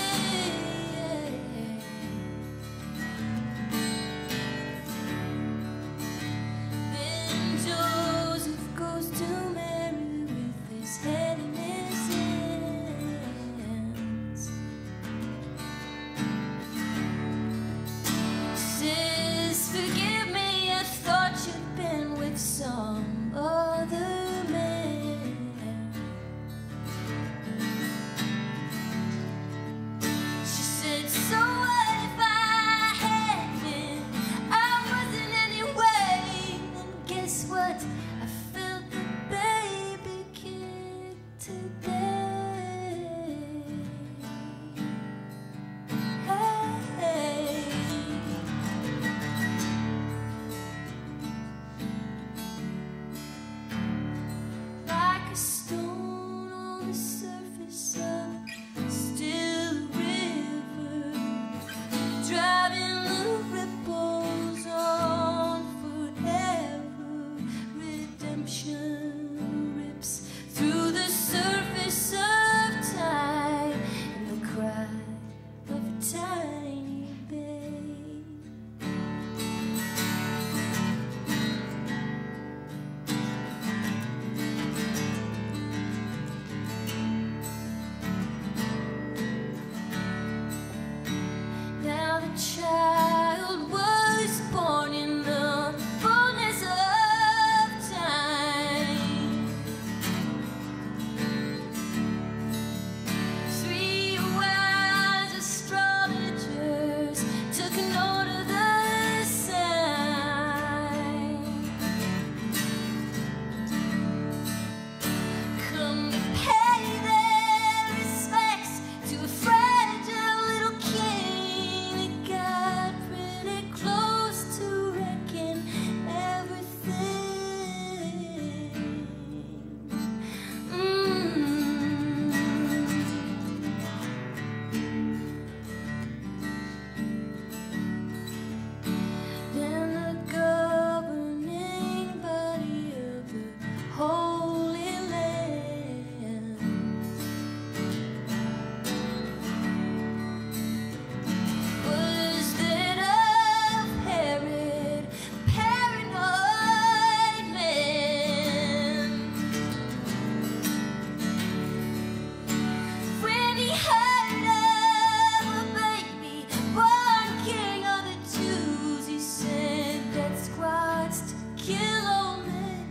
kill old men,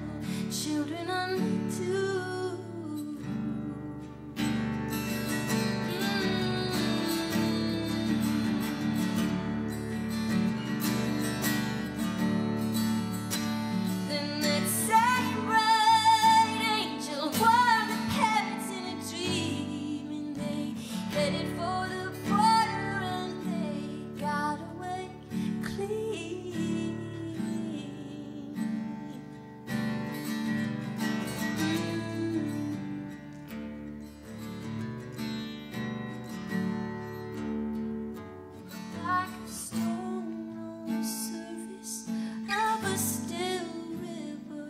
children under two. Then that same bright angel warned the parents in a dream, and they headed for the border and they got away clean. Like a stone on the surface of a still river,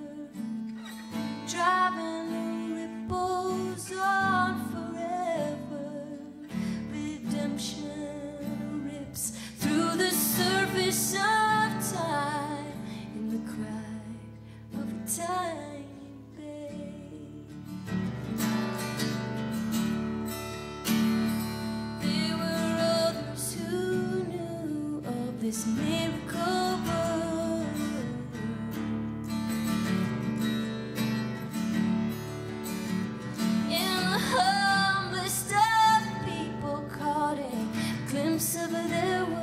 driving the ripples on forever. Redemption rips through the surface of time in the cry of a tiny babe. There were others who knew of this miracle world. In the humblest of people caught a glimpse of their world.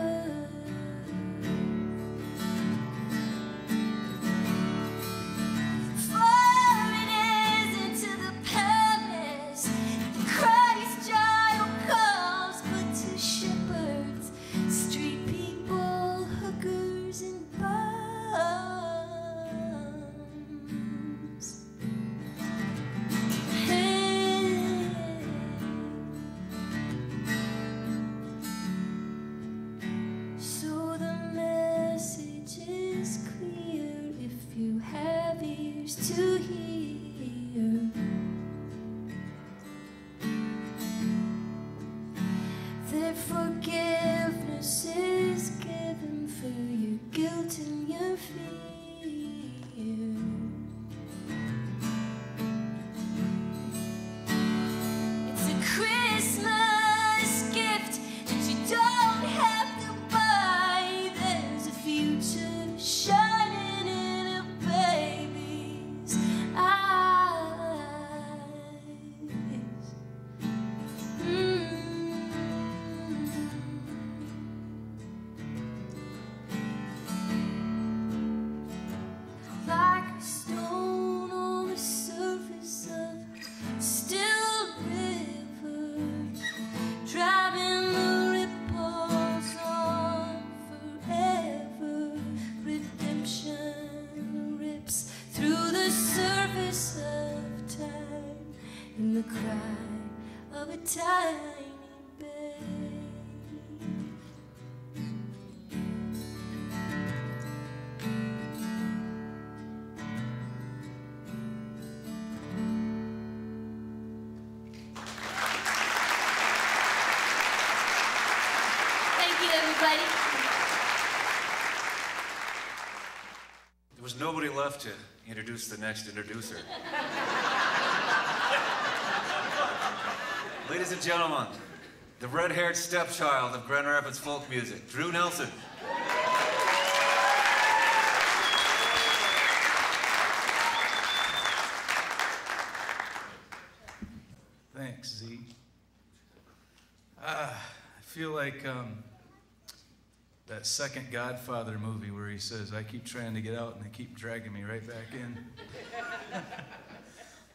Foreigners into the palace, the Christ child comes, but to shepherds, street people, hookers, and bums. Hey. So the message is clear if you have ears to hear. That forgiveness is given for your guilt and your fear. It's a Christmas gift that you don't have to buy. There's a future shining in a baby's eyes. Like a stone on the surface of a still river, driving the ripples on forever. Redemption rips through the surface of time in the cry of a tiny babe. Thank you, everybody. There was nobody left to introduce the next introducer. Ladies and gentlemen, the red-haired stepchild of Grand Rapids folk music, Drew Nelson. Thanks, Z. I feel like that second Godfather movie where he says, I keep trying to get out and they keep dragging me right back in.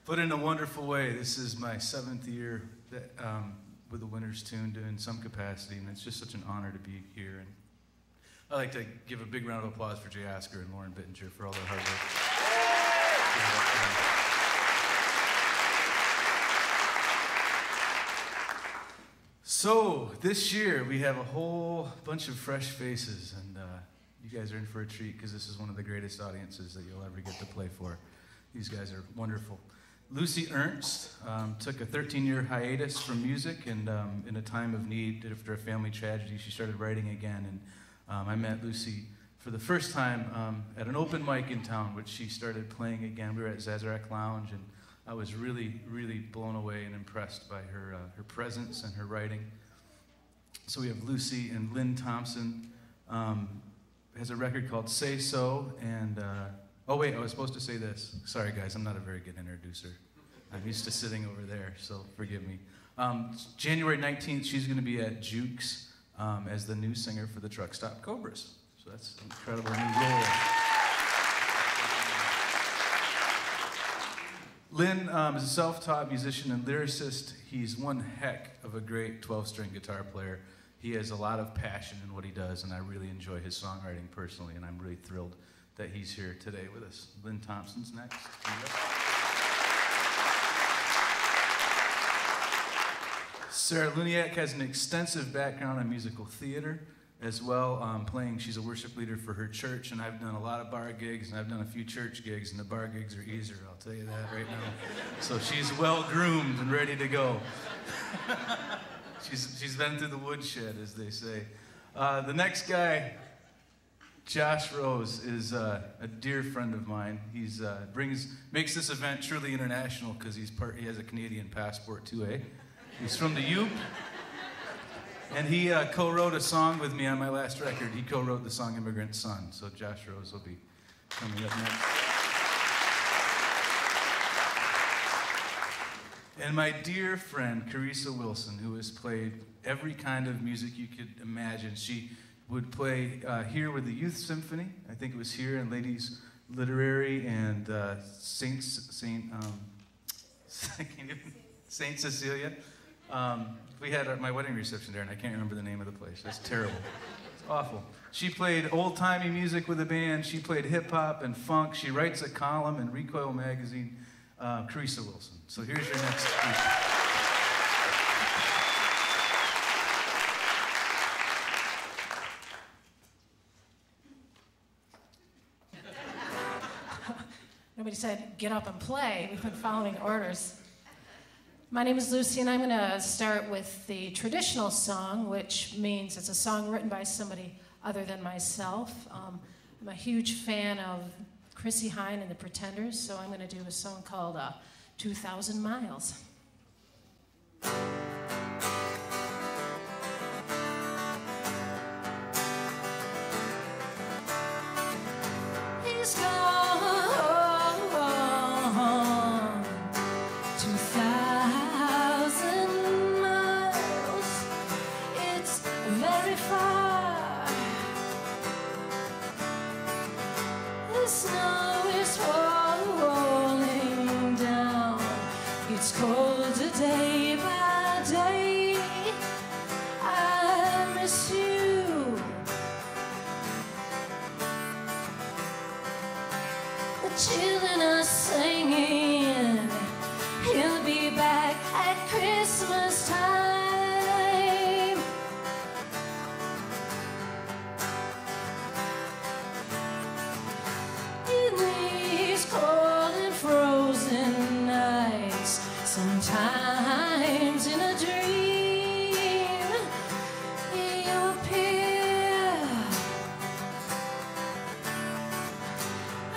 But in a wonderful way, this is my 7th year that, with the Winter's Tune doing some capacity, and it's just such an honor to be here. And I'd like to give a big round of applause for Jay Asker and Lauren Bittinger for all their hard work. So this year we have a whole bunch of fresh faces, and you guys are in for a treat because this is one of the greatest audiences that you'll ever get to play for. These guys are wonderful. Lucy Ernst took a 13-year hiatus from music, and in a time of need after a family tragedy, she started writing again. And I met Lucy for the first time at an open mic in town, which she started playing again. We were at Zazarak Lounge, and I was really, really blown away and impressed by her presence and her writing. So we have Lucy, and Lynn Thompson has a record called Say So, and Oh wait, I was supposed to say this. Sorry guys, I'm not a very good introducer. I'm used to sitting over there, so forgive me. January 19th, she's going to be at Jukes as the new singer for the Truck Stop Cobras. So that's an incredible new role. Lynn is a self-taught musician and lyricist. He's one heck of a great 12-string guitar player. He has a lot of passion in what he does, and I really enjoy his songwriting personally, and I'm really thrilled that he's here today with us. Lynn Thompson's next. Sarah Luniak has an extensive background in musical theater as well, she's a worship leader for her church, and I've done a lot of bar gigs, and I've done a few church gigs, and the bar gigs are easier, I'll tell you that right now. So she's well-groomed and ready to go. She's been through the woodshed, as they say. The next guy, Josh Rose, is a dear friend of mine. He's makes this event truly international because he has a Canadian passport too, eh? He's from the U. And he co-wrote a song with me on my last record. He co-wrote the song Immigrant Son. So Josh Rose will be coming up next. And my dear friend, Carissa Wilson, who has played every kind of music you could imagine. She would play here with the Youth Symphony. I think it was here in Ladies Literary and Saint Cecilia. We had my wedding reception there, and I can't remember the name of the place. That's terrible. It's awful. She played old-timey music with a band. She played hip-hop and funk. She writes a column in Recoil magazine. Carissa Wilson. So here's your next speaker. Nobody said, get up and play. We've been following orders. My name is Lucy, and I'm going to start with the traditional song, which means it's a song written by somebody other than myself. I'm a huge fan of Chrissy Hine and the Pretenders, so I'm going to do a song called 2,000 Miles. He's gone 2,000 miles. It's very far. The snow is falling down. It's colder day by day. I miss you. The children are singing. He'll be back at Christmas time. In these cold and frozen nights, sometimes in a dream, you appear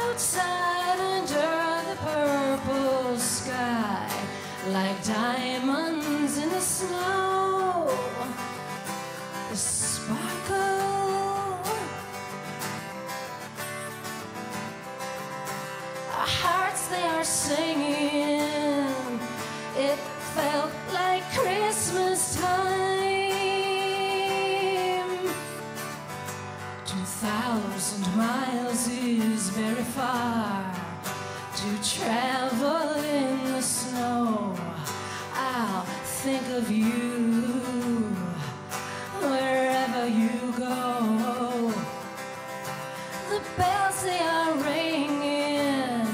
outside under the purple sky, like diamonds in the snow. The sparkle. Our hearts, they are singing. It felt like Christmas time. 2,000 miles is very far to travel in the snow. I'll think of you wherever you go. The bells, they are ringing.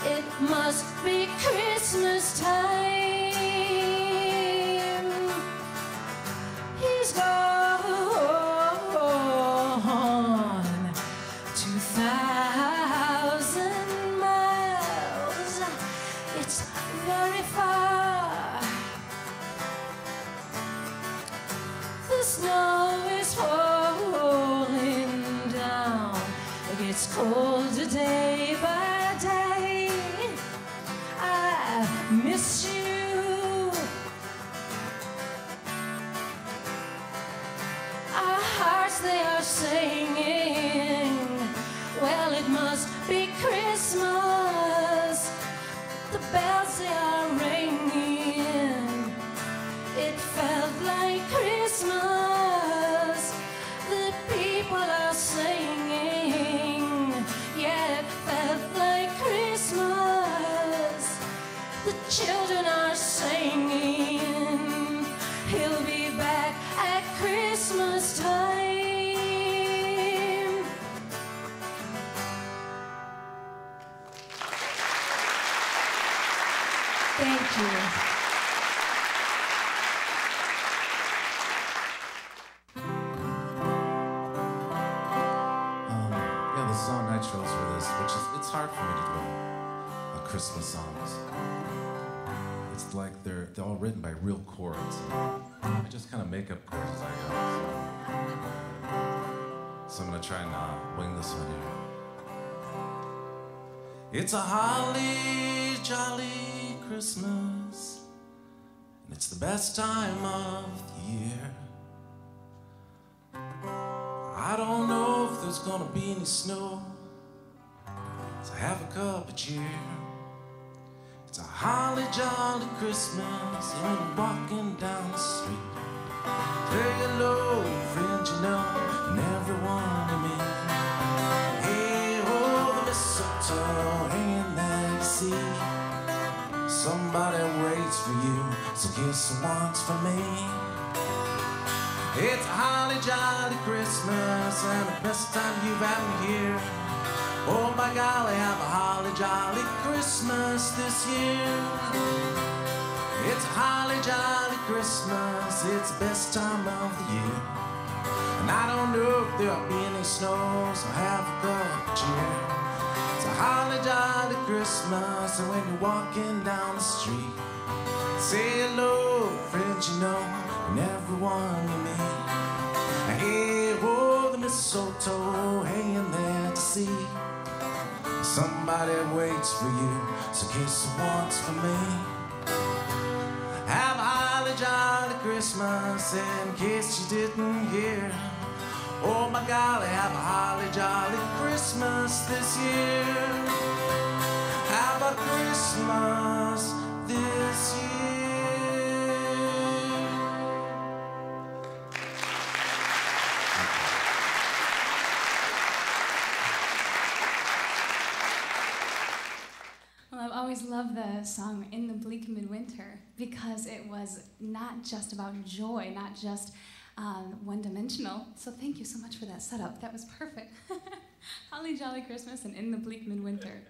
It must be Christmas time. He's gone 2,000 miles. It's very far. The snow is falling down. It gets colder day by day. I miss you. Our hearts, they are singing. Well, it must be Christmas. The bells they are ringing. It felt like Christmas. The people are singing. Yeah, it felt like Christmas. The children are singing. He'll be back at Christmas time. Thank you. Yeah, the song I chose for this, which is, it's hard for me to do Christmas songs. It's like they're all written by real chords. I just kind of make up chords as I go. So I'm gonna try and wing this one here. It's a holly jolly Christmas, and it's the best time of the year. I don't know if there's gonna be any snow, so have a cup of cheer. It's a holly jolly Christmas, and when you're walking down the street, say hello, friends you know, and everyone you meet. Hey, oh, the mistletoe hanging there you see. Somebody waits for you, so kiss her once for me. It's a holly jolly Christmas, and the best time you've had me here. Oh my golly, have a holly jolly Christmas this year. It's a holly jolly Christmas, it's the best time of the year. And I don't know if there'll be any snow, so have a cup of cheer. It's a holly jolly Christmas, and when you're walking down the street, say hello, friends you know, and everyone you meet. Hey, oh, the mistletoe hanging there to see. Somebody waits for you, so kiss her once for me. Have a holly jolly Christmas, in case you didn't hear. Oh my golly, have a holly jolly Christmas this year. Have a Christmas this year. Well, I've always loved the song In the Bleak Midwinter because it was not just about joy, not just one-dimensional. So thank you so much for that setup. That was perfect. Holly Jolly Christmas and In the Bleak Midwinter.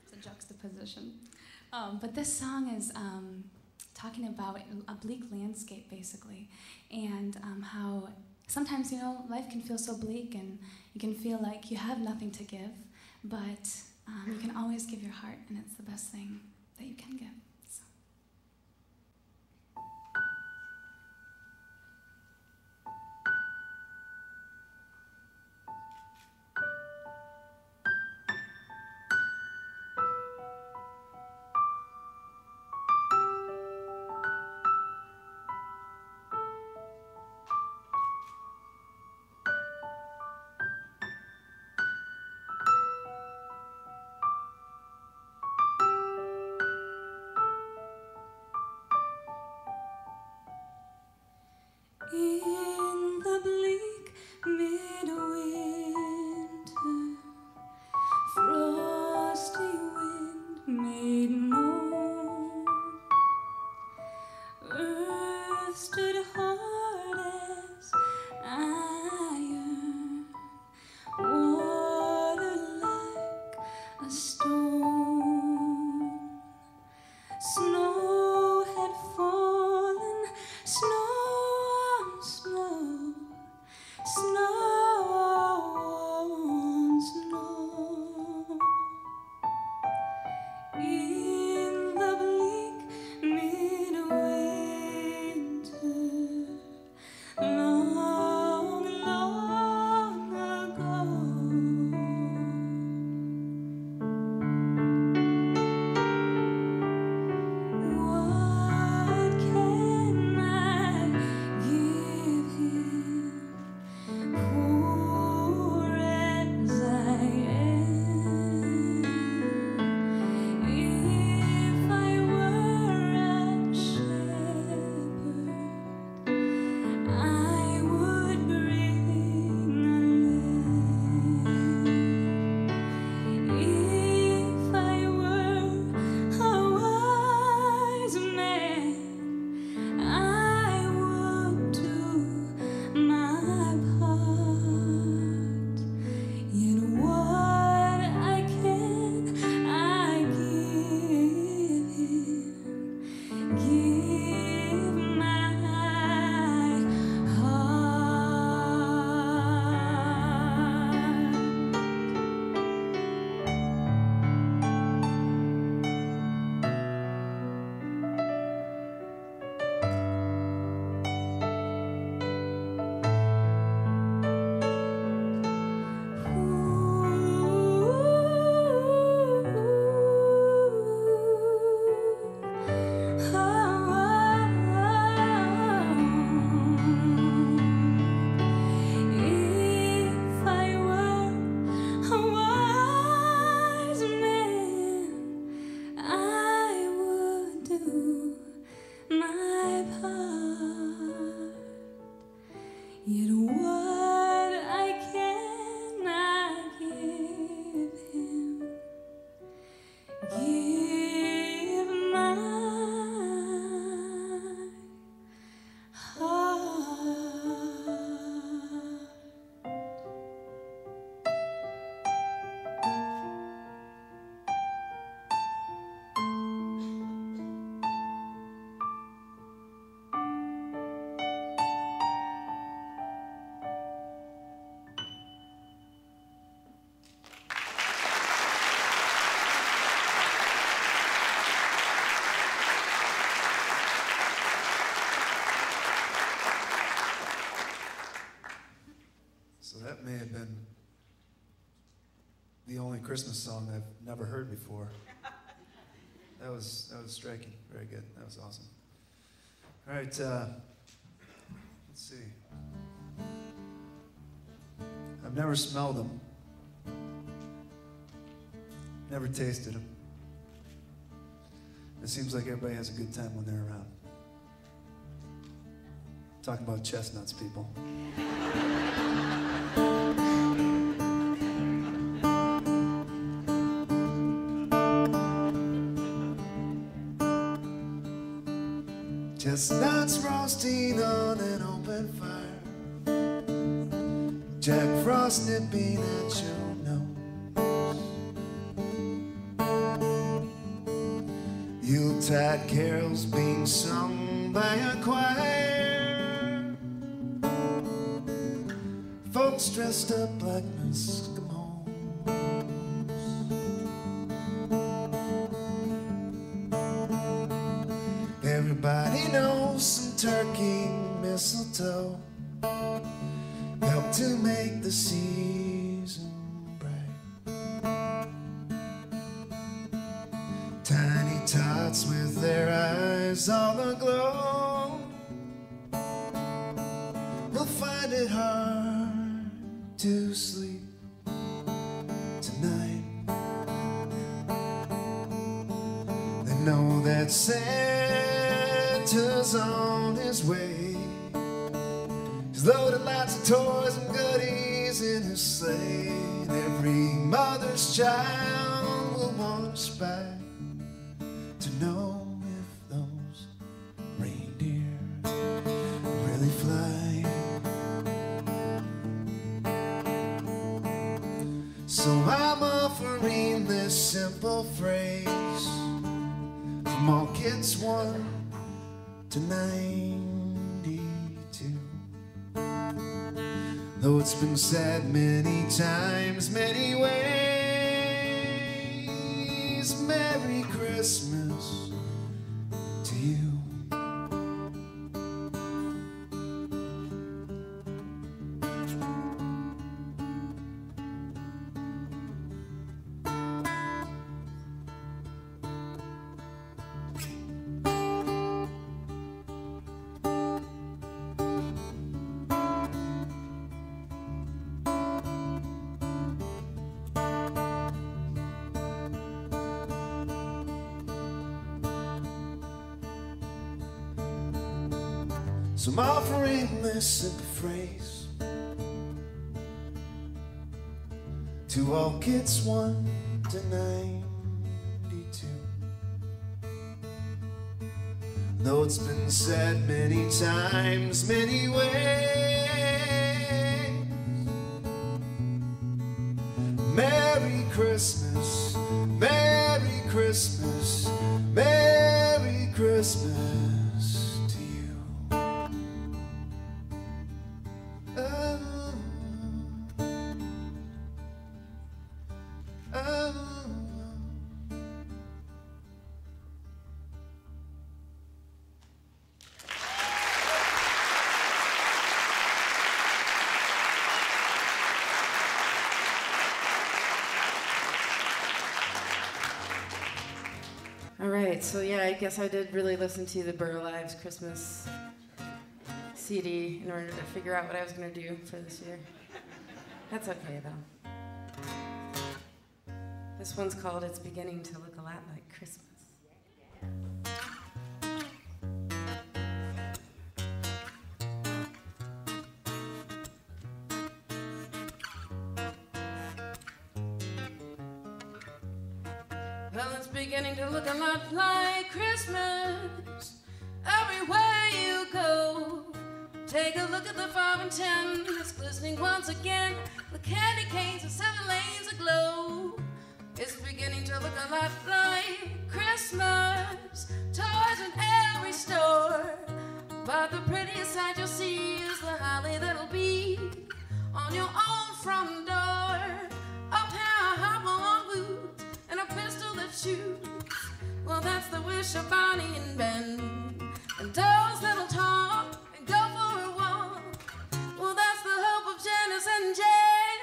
It's a juxtaposition. But this song is talking about a bleak landscape, basically, and how sometimes, you know, life can feel so bleak and you can feel like you have nothing to give, but you can always give your heart, and it's the best thing that you can give. So. the only Christmas song I've never heard before. That was striking. Very good. That was awesome. All right, let's see. I've never smelled them. Never tasted them. It seems like everybody has a good time when they're around. Talking about chestnuts, people. Chestnuts roasting on an open fire. Jack Frost nipping at your nose. Yuletide carols being sung by a choir. Folks dressed up like Eskimos. Everybody knows some turkey mistletoe help to make the season bright. Tiny tots with their eyes all aglow will find it hard to sleep tonight. They know that Santa's on his way. He's loaded lots of toys and goodies in his sleigh. And every mother's child will watch by to know if those reindeer really fly. So I'm offering this simple phrase from all kids 1 to 92. Though it's been said many times, many ways, Merry Christmas to you. So I'm offering this simple phrase to all kids 1 to 92. Though it's been said many times, many ways, Merry Christmas, Merry Christmas, Merry Christmas. All right, so yeah, I guess I did really listen to the Burl Ives Christmas CD in order to figure out what I was going to do for this year. That's okay, though. This one's called It's Beginning to Look a Lot Like Christmas. Well, it's beginning to look a lot like Christmas everywhere you go. Take a look at the 5 and 10, it's glistening once again. The candy canes and 7 lanes aglow. It's beginning to look a lot like Christmas. Toys in every store, but the prettiest sight you'll see is the holly that'll be on your own front door. A pair of hop-along boots and a pistol that shoots. Well, that's the wish of Bonnie and Ben. And dolls that'll talk and go for a walk. Well, that's the hope of Janice and Jen.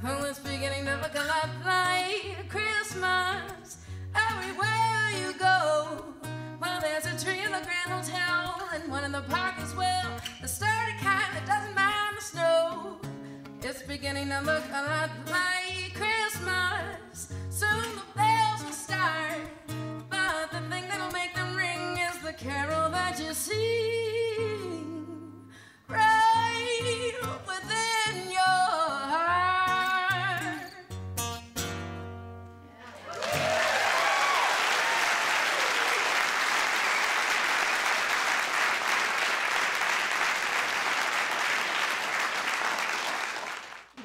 Well, it's beginning to look a lot like Christmas everywhere you go. Well, there's a tree in the Grand Hotel and one in the park as well. The sturdy kind that doesn't mind the snow. It's beginning to look a lot like Christmas. Soon the bells will start, but the thing that'll make them ring is the carol that you sing right within your heart.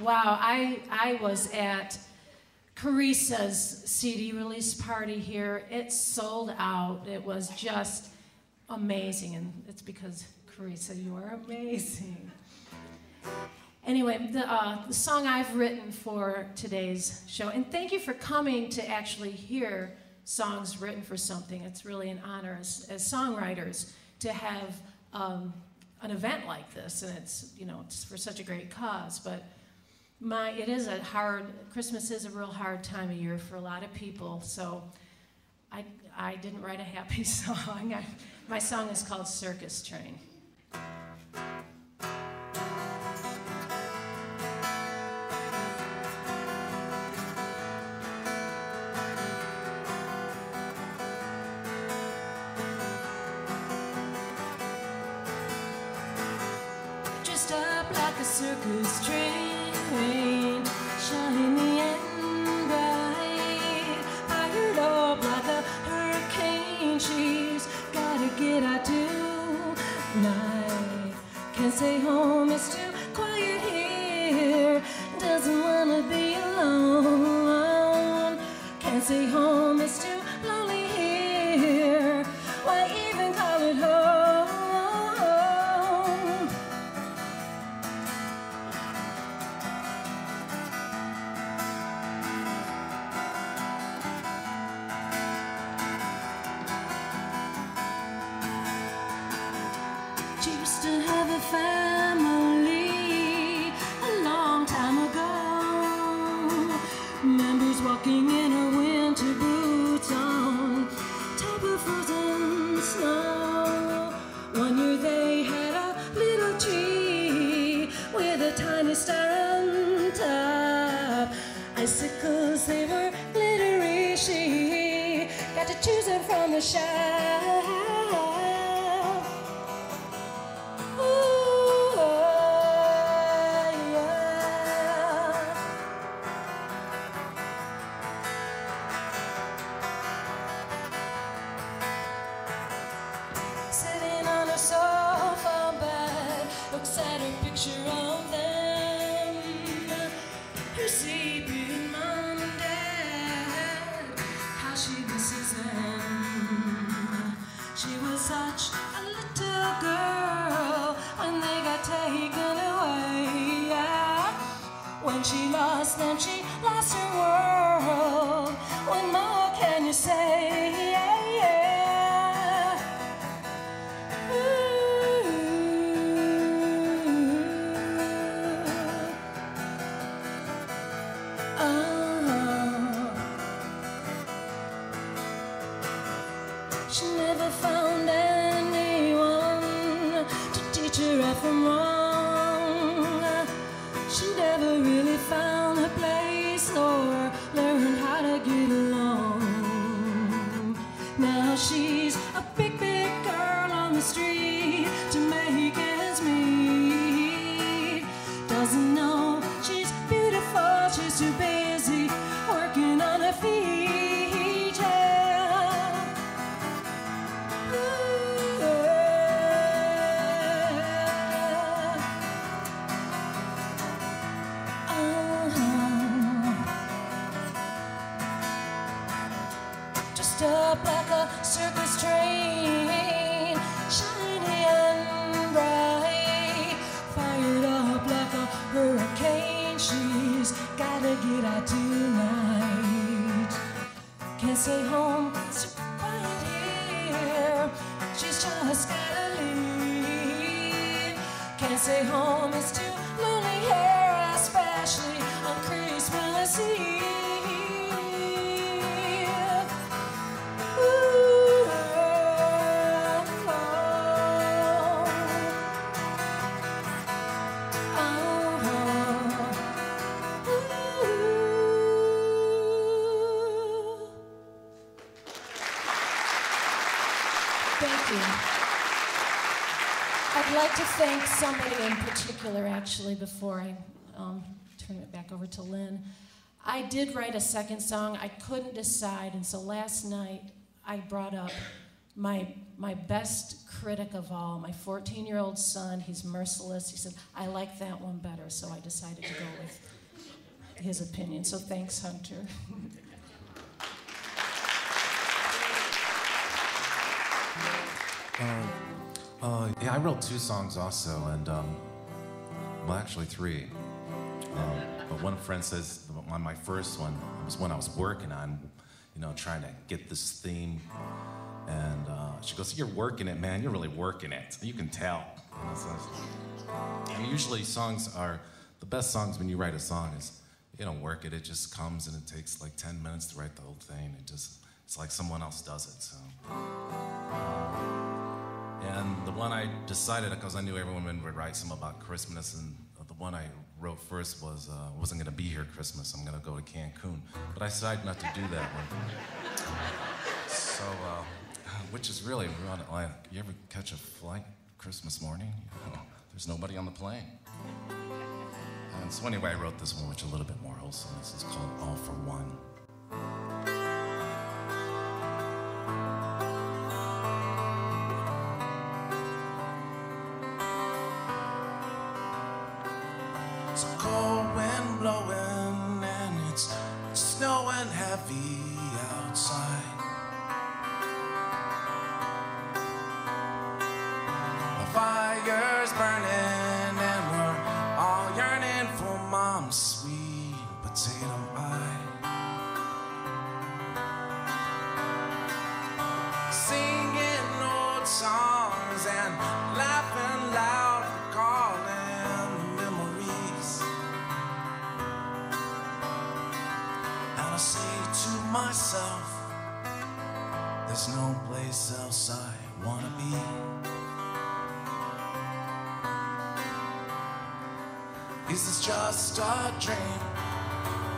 Wow, I was at Carissa's CD release party here. It sold out. It was just amazing, and it's because Carissa, you are amazing. Anyway, the song I've written for today's show, and thank you for coming to actually hear songs written for something. It's really an honor as songwriters to have an event like this, and it's for such a great cause. But Christmas is a real hard time of year for a lot of people, so I didn't write a happy song. My song is called Circus Train. Dressed up like a circus train, shiny and bright, fired up like a hurricane. She's gotta get out tonight. Can't stay home, it's too quiet here. Doesn't wanna be alone. Can't stay home, it's too lonely here. Why even call it home? She used to have a family a long time ago. Members walking in her winter boots on top of frozen snow. One year they had a little tree with a tiny star on top. Icicles, they were glittery. She got to choose them from the shop. Sitting on a sofa bed, looks at her picture of them. Her sleeping mom and dad, how she misses them. She was such a little girl when they got taken away. When she lost them, she lost her world. What more can you say? She never found anyone to teach her right from wrong. She never really found a place or learned how to get along. Now she's a big, big girl on the street to make ends meet. Doesn't know she's beautiful, she's too busy working on her feet. Dressed up like a circus train, shiny and bright, fired up like a hurricane. She's gotta get out tonight. Can't stay home, it's so quiet here. She's just gotta leave. Can't stay home, it's too lonely here, especially on Christmas. see. Thank you. I'd like to thank somebody in particular, actually, before I turn it back over to Lynn. I did write a second song. I couldn't decide, and so last night I brought up my best critic of all, my 14-year-old son. He's merciless. He said, I like that one better, so I decided to go with his opinion. So thanks, Hunter. Yeah, I wrote 2 songs also, and well, actually 3. But one friend says on my first one was one I was working on, you know, trying to get this theme, and she goes, "You're working it, man. You're really working it. You can tell." You know, so, and usually songs are the best songs when you write a song is you don't work it; it just comes, and it takes like 10 minutes to write the whole thing. It's like someone else does it. So. And the one I decided, because I knew everyone would write some about Christmas, and the one I wrote first was, wasn't going to be here Christmas, I'm going to go to Cancun. But I decided not to do that one. So, which is really, like, you ever catch a flight Christmas morning? There's nobody on the plane. And so anyway, I wrote this one, which is a little bit more wholesome. This is called All for One. It's a cold wind blowing and it's snowing heavy outside. The fire's burning and we're all yearning for Mom's sweet potato pie. Singing old songs and laughing loud, recalling the memories. And I say to myself, there's no place else I wanna be. Is this just a dream?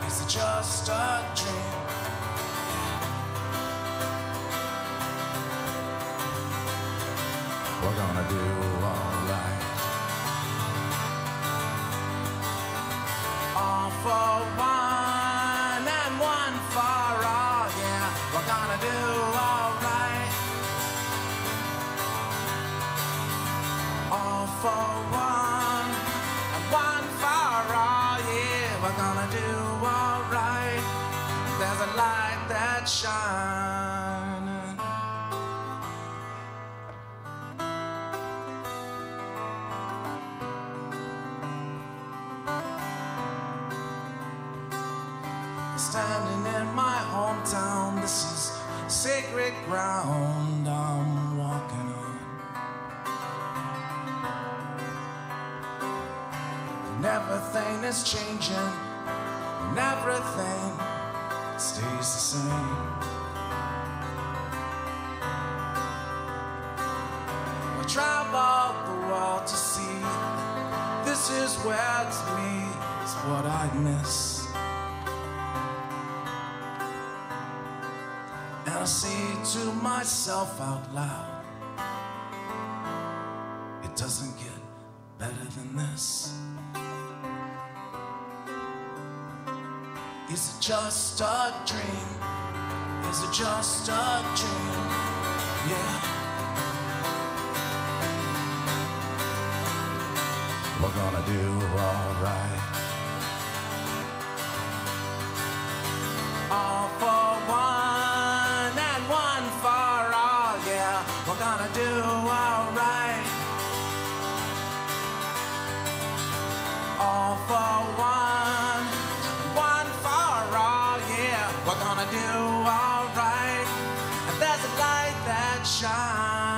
Is it just a dream? We're gonna do alright. All for one and one for all, yeah. We're gonna do alright. All for one and one for all, yeah. We're gonna do alright. There's a light that shines. Standing in my hometown, this is sacred ground I'm walking on. And everything is changing, and everything stays the same. We traveled the world to see, this is where to me is what I miss. And I say to myself out loud, it doesn't get better than this. Is it just a dream? Is it just a dream? Yeah. We're gonna do alright. All for one and one for all, yeah. We're gonna do alright. All for one, one for all, yeah. We're gonna do alright. And there's a light that shines.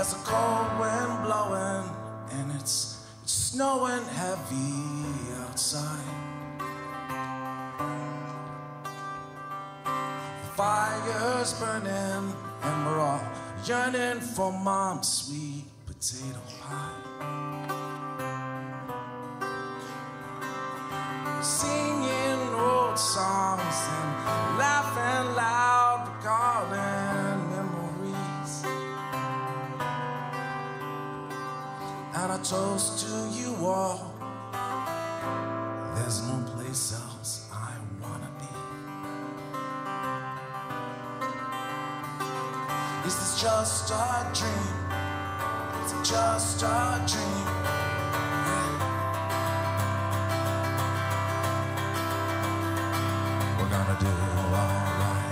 There's a cold wind blowing and it's snowing heavy outside. The fire's burning and we're all yearning for Mom's sweet potato pie. Singing old songs and laughing loud, recalling memories. And I toast to you all, there's no place else I wanna be. Is this just a dream? Is it just a dream? Yeah. We're gonna do alright.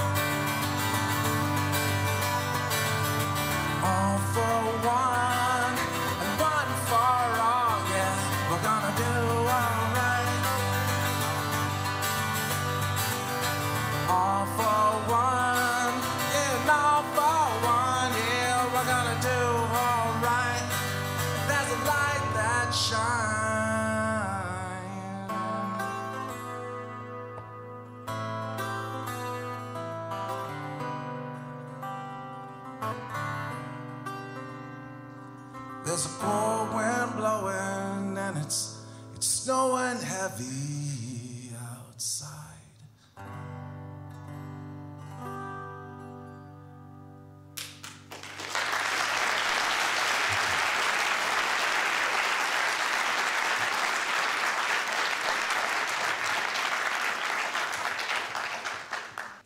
All for one and one for all, yeah. We're gonna do alright. All for one, yeah, all for one, yeah. We're gonna do alright. There's a light that shines. There's a cold wind blowing and it's snowing heavy outside.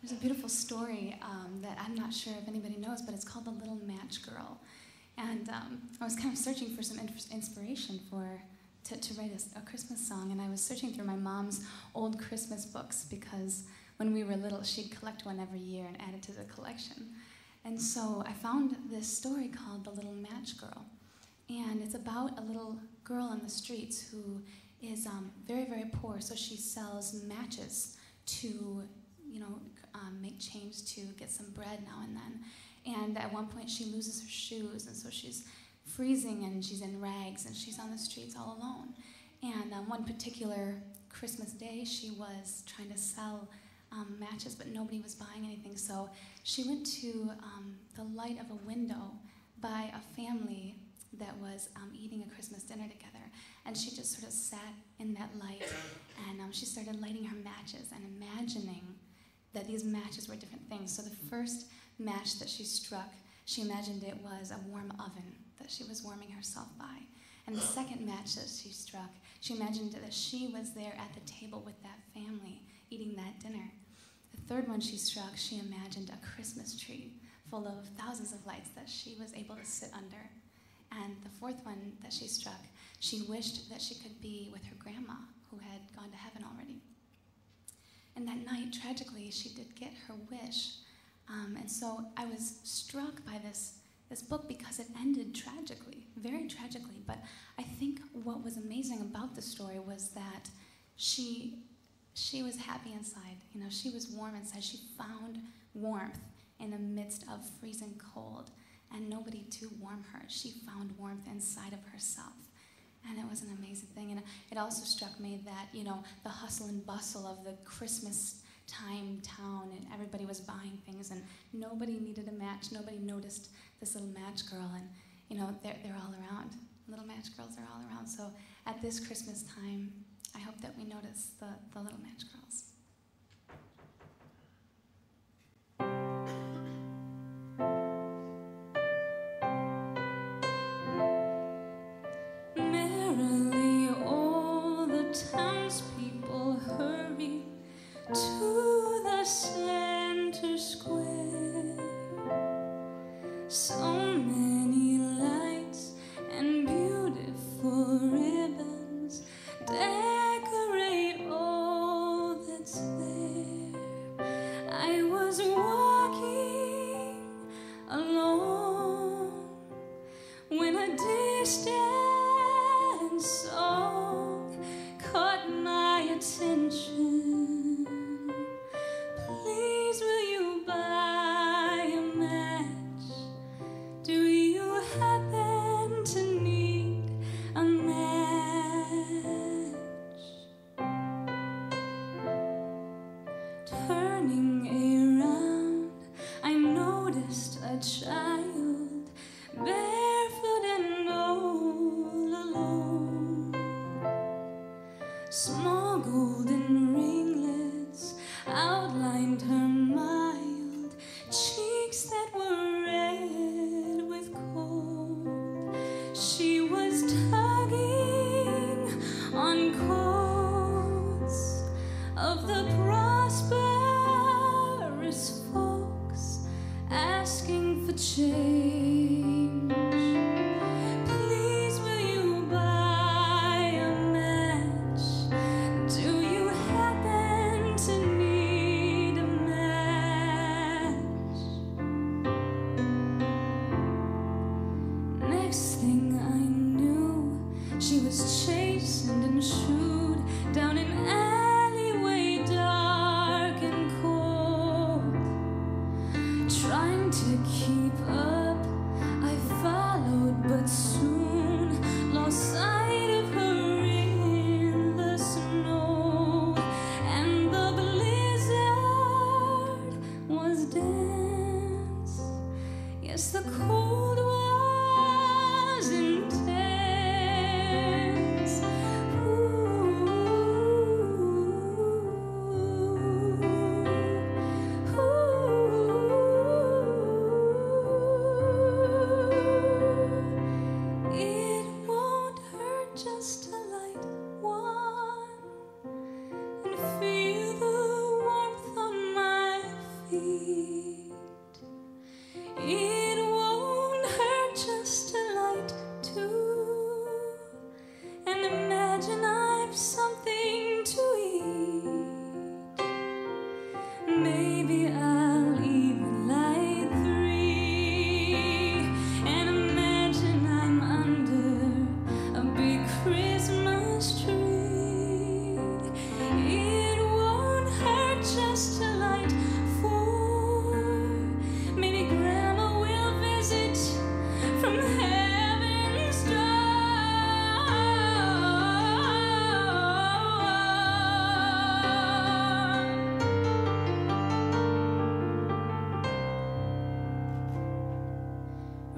There's a beautiful story that I'm not sure if anybody knows, but it's called The Little Match Girl. And I was kind of searching for some inspiration to write a Christmas song, and I was searching through my mom's old Christmas books because when we were little, she'd collect one every year and add it to the collection. And so I found this story called The Little Match Girl, and it's about a little girl on the streets who is very, very poor, so she sells matches to, make change to get some bread now and then. And at one point she loses her shoes, and so she's freezing and she's in rags and she's on the streets all alone. And one particular Christmas day she was trying to sell matches, but nobody was buying anything. So she went to the light of a window by a family that was eating a Christmas dinner together. And she just sort of sat in that light and she started lighting her matches and imagining that these matches were different things. So the first match that she struck, she imagined it was a warm oven that she was warming herself by. And the second match that she struck, she imagined that she was there at the table with that family eating that dinner. The third one she struck, she imagined a Christmas tree full of thousands of lights that she was able to sit under. And the fourth one that she struck, she wished that she could be with her grandma, who had gone to heaven already. And that night, tragically, she did get her wish. And so I was struck by this book because it ended tragically, very tragically. But I think what was amazing about the story was that she was happy inside. She was warm inside. She found warmth in the midst of freezing cold, and nobody to warm her. She found warmth inside of herself. And it was an amazing thing. And it also struck me that, the hustle and bustle of the Christmas time town, and everybody was buying things, and nobody needed a match. Nobody noticed this little match girl, and, they're all around. Little match girls are all around. So at this Christmas time, I hope that we notice the little match girls. Merrily all the townspeople hurry to the center square. So many lights and beautiful ribbons decorate all that's there. I was walking alone when a distant song caught my attention. Please, will you buy a match? Do you happen Small golden ringlets outlined her mild cheeks that were red with cold. She was tugging on coats of the prosperous folks, asking for change. Please, will you buy a match? Do you happen to need a match? Next thing I knew, she was chastened and shooed down an alleyway dark and cold. Trying to keep up, I followed, but soon lost sight of her in the snow, and the blizzard was dense. Yes, the cold was intense. It won't hurt just to light one and feel the warmth on my feet. It won't hurt just to light two and imagine I've something to eat. Maybe I'll even light three and imagine I'm under a big Christmas tree. It won't hurt just to light four. Maybe Grandma will visit from heaven's door.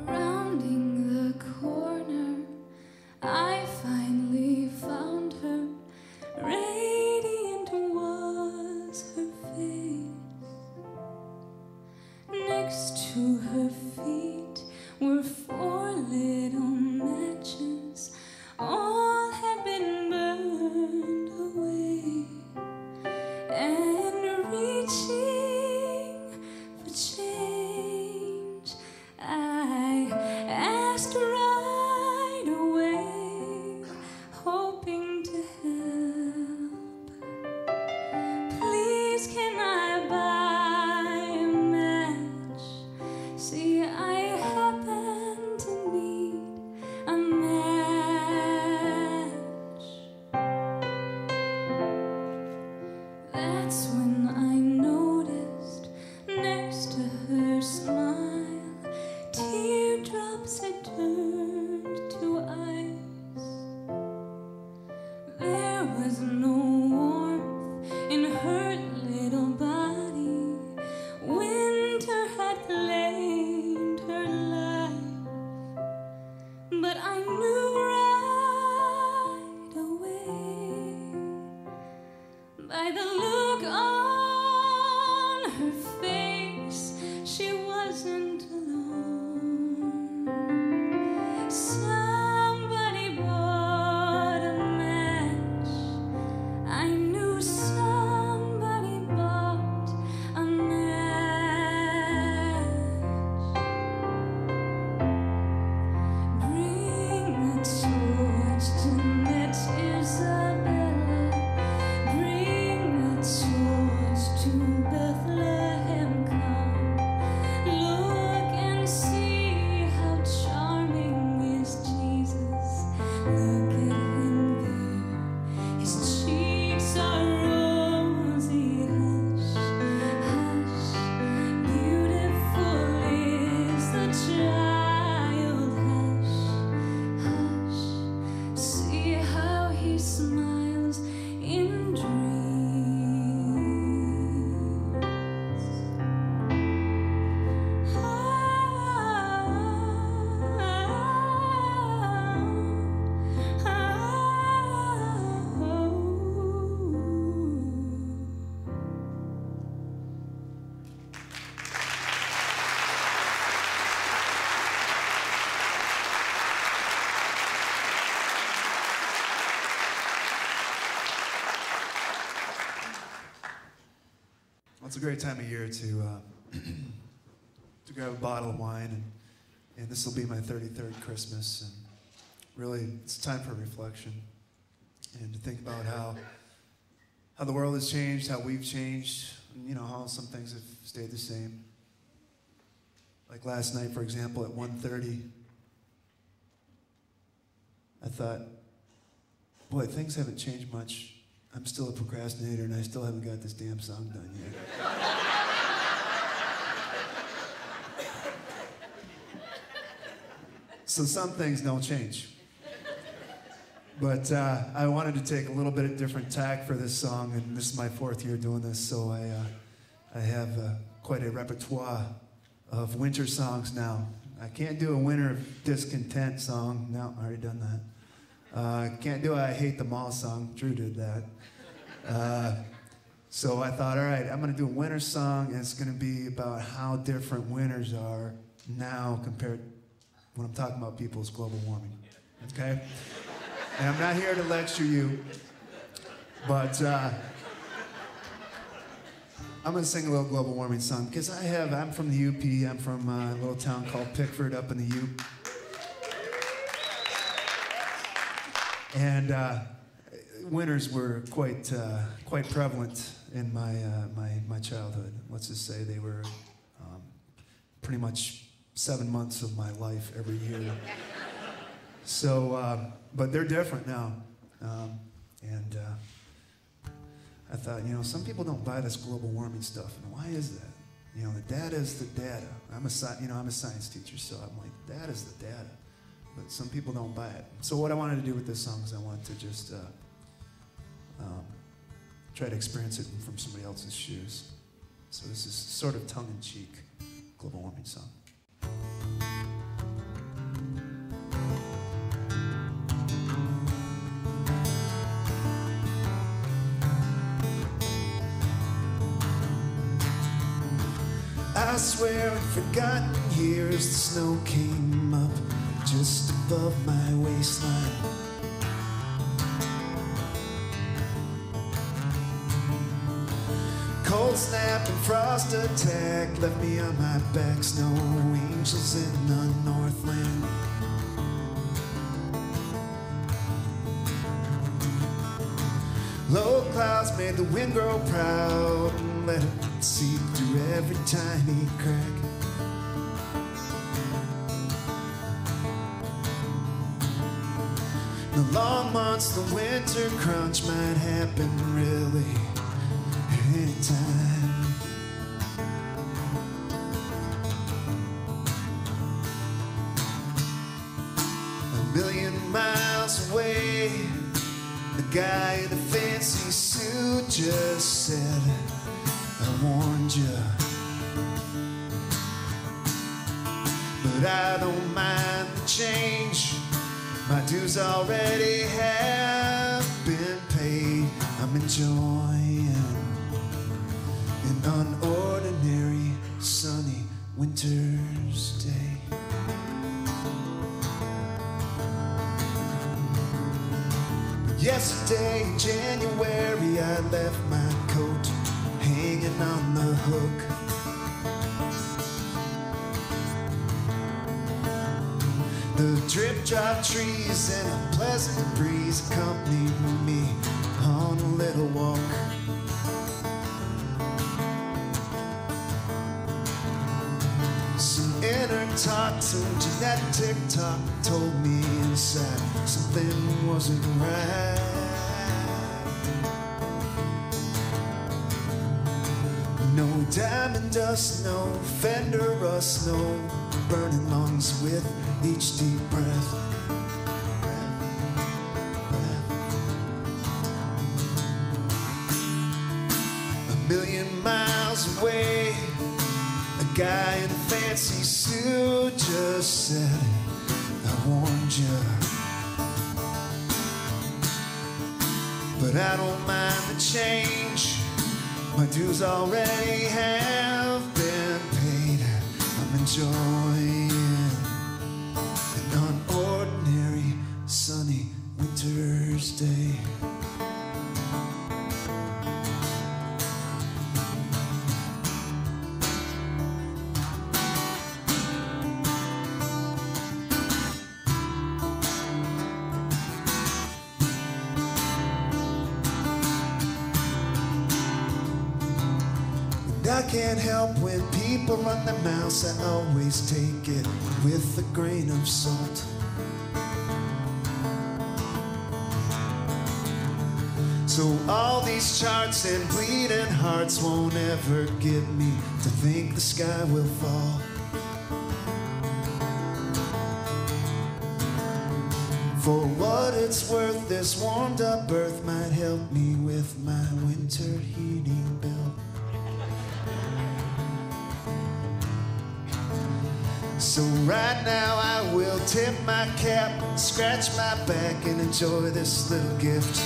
Rounding the corner, I finally found her. Radiant was her face. Next to her feet were four little matches. All had been burned away. And reaching for change, I asked right away, hoping to help. Please, can I buy a match? See, I happen to need a match. That's when I noticed next to her smile, teardrops had turned to ice. There was no warmth in her little body. Winter had claimed her life, but I knew right away by the look on her face, she wasn't alone. Somebody bought a match. I knew somebody bought a match. Bring a torch to Isabella. Bring a torch. Well, it's a great time of year to grab a bottle of wine, and this will be my 33rd Christmas, and really it's time for reflection and to think about how the world has changed, how we've changed, and, you know, how some things have stayed the same. Like last night, for example, at 1:30, I thought, boy, things haven't changed much. I'm still a procrastinator, and I still haven't got this damn song done yet. So some things don't change. But I wanted to take a little bit of different tack for this song, and this is my 4th year doing this, so I have quite a repertoire of winter songs now. I can't do a winter discontent song. No, I already done that. Can't do a I Hate Them All song. Drew did that. So I thought, all right, I'm going to do a winter song, and it's going to be about how different winters are now compared when I'm talking about people's global warming. Okay? And I'm not here to lecture you, but I'm going to sing a little global warming song because I'm from the UP. I'm from a little town called Pickford up in the U. And winters were quite prevalent in my childhood. Let's just say they were pretty much 7 months of my life every year. So, but they're different now. And I thought, you know, some people don't buy this global warming stuff, and why is that? You know, the data is the data. I'm a science teacher, so I'm like, data is the data. But some people don't buy it. So what I wanted to do with this song is I wanted to just try to experience it from somebody else's shoes. So this is sort of tongue-in-cheek global warming song. I swear in forgotten years the snow came up just above my waistline. Cold snap and frost attack left me on my back. Snow angels in the Northland. Low clouds made the wind grow proud and let it seep through every tiny crack. The long months, the winter crunch might happen really anytime. A million miles away, the guy in the fancy suit just said, I warned you. But I don't mind the change. My dues already have been paid. I'm enjoying an unordinary sunny winter's day. But yesterday in January I left my coat hanging on the hook. The drip-drop trees and a pleasant breeze accompanied me on a little walk. Some inner talk, some genetic talk told me inside something wasn't right. No diamond dust, no fender rust, no burning lungs with each deep breath. A million miles away, a guy in a fancy suit just said, I warned you. But I don't mind the change. My dues already have been paid. I'm enjoying an unordinary sunny winter's day. I can't help when people run their mouths. I always take it with a grain of salt. So all these charts and bleeding hearts won't ever get me to think the sky will fall. For what it's worth, this warmed up earth might help me with my winter heating bill. So right now I will tip my cap, scratch my back and enjoy this little gift.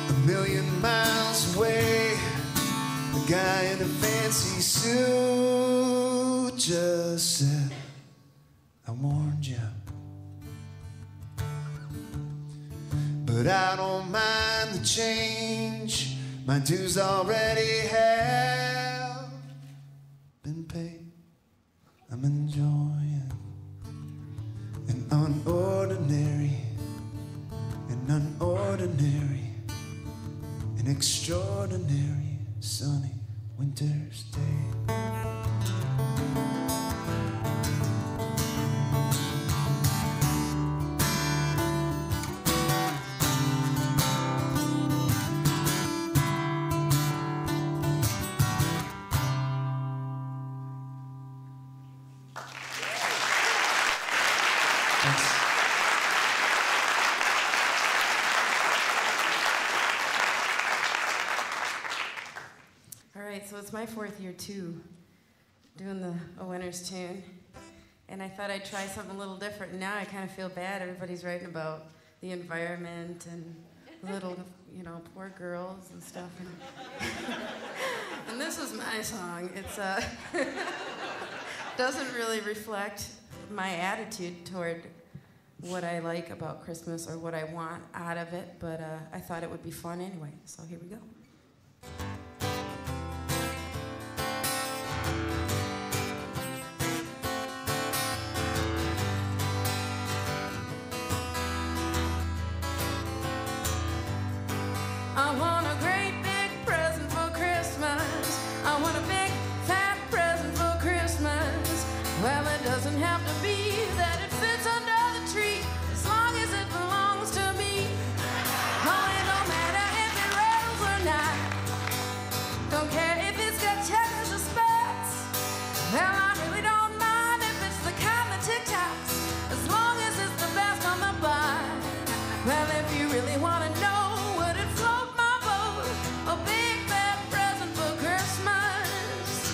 A million miles away, the guy in a fancy suit just said, I warned you. But I don't mind the change. My dues already have been paid. I'm enjoying an unordinary, an extraordinary sunny winter's day. So it's my 4th year too, doing a winter's tune, and I thought I'd try something a little different. And now I kind of feel bad. Everybody's writing about the environment and little, poor girls and stuff. And this is my song. It's doesn't really reflect my attitude toward what I like about Christmas or what I want out of it, but I thought it would be fun anyway. So here we go. I want a great big present for Christmas. I want a big fat present for Christmas. Well, it doesn't have to be that it fits under the tree, as long as it belongs to me. Oh, it don't matter if it rains or not. Don't care if it's got checkers or spats. Well, I really don't mind if it's the kind that tick-tocks, as long as it's the best on the bar. Well, if you really want to know, a big fat present for Christmas.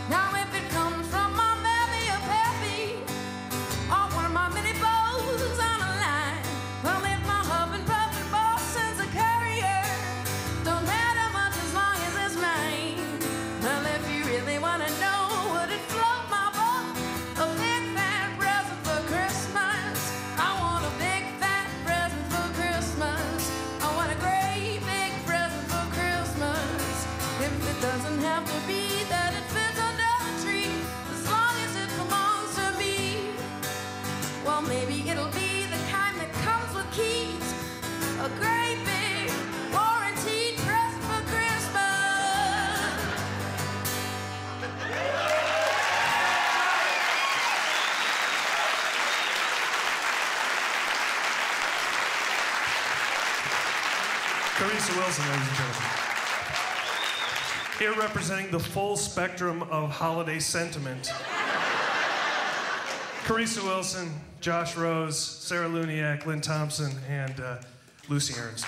Now if it comes from my mammy or pappy, or one of my many bows on a line, well, if my hub and puff and boss sends a carrier, don't matter much as long as it's mine. Well, if you really want to know, would it float my boat? A big fat present for Christmas. I want a big fat present for Christmas. I want a great big present for Christmas. If it doesn't have to be that it fits under the tree, as long as it belongs to me. Well, maybe it'll be the kind that comes with keys. A great big warranted present for Christmas. Carissa Wilson, ladies and gentlemen. Here representing the full spectrum of holiday sentiment. Carissa Wilson, Josh Rose, Sarah Luniak, Lynn Thompson, and Lucy Ernst.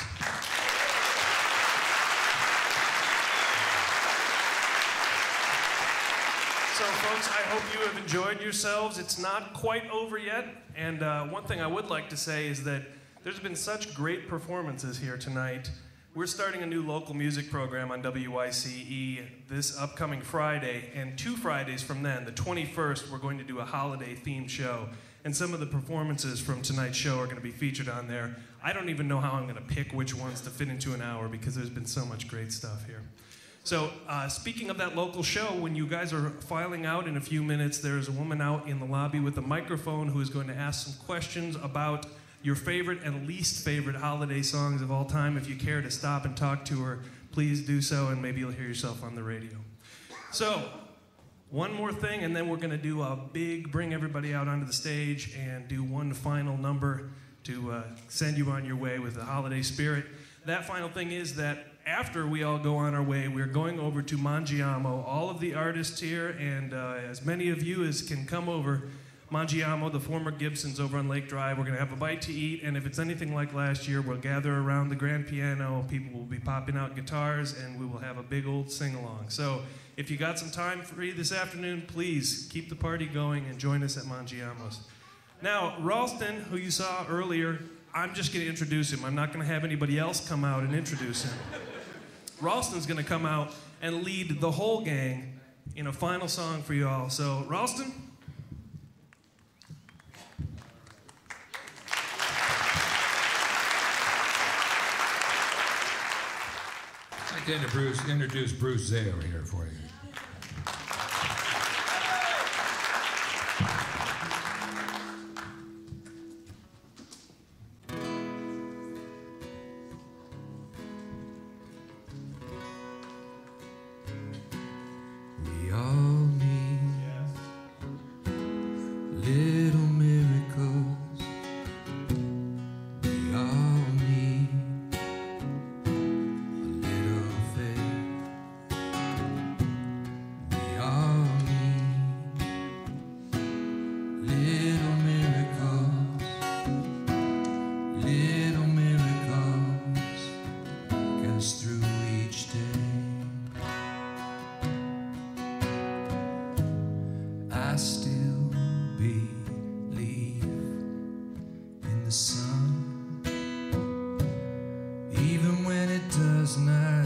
So folks, I hope you have enjoyed yourselves. It's not quite over yet, and one thing I would like to say is that there's been such great performances here tonight. We're starting a new local music program on WYCE this upcoming Friday, and 2 Fridays from then, the 21st, we're going to do a holiday-themed show. and some of the performances from tonight's show are going to be featured on there. I don't even know how I'm going to pick which ones to fit into an hour because there's been so much great stuff here. So speaking of that local show, when you guys are filing out in a few minutes, there's a woman out in the lobby with a microphone who is going to ask some questions about your favorite and least favorite holiday songs of all time. If you care to stop and talk to her, please do so, and maybe you'll hear yourself on the radio. So, one more thing, and then we're going to do a big bring everybody out onto the stage and do one final number to send you on your way with the holiday spirit. That final thing is that after we all go on our way, we're going over to Mangiamo. All of the artists here, and as many of you as can come over, Mangiamo, the former Gibson's over on Lake Drive. We're going to have a bite to eat, and if it's anything like last year, we'll gather around the grand piano. People will be popping out guitars, and we will have a big old sing-along. So if you got some time free this afternoon, please keep the party going and join us at Mangiamo's. Now, Ralston, who you saw earlier, I'm just going to introduce him. I'm not going to have anybody else come out and introduce him. Ralston's going to come out and lead the whole gang in a final song for you all. So, Ralston? I'd like to introduce Bruce Zale here for you. We all need little miracles. We all need a little faith. We all need little miracles. Little miracles get us through each day. I still believe in the sun, even when it does not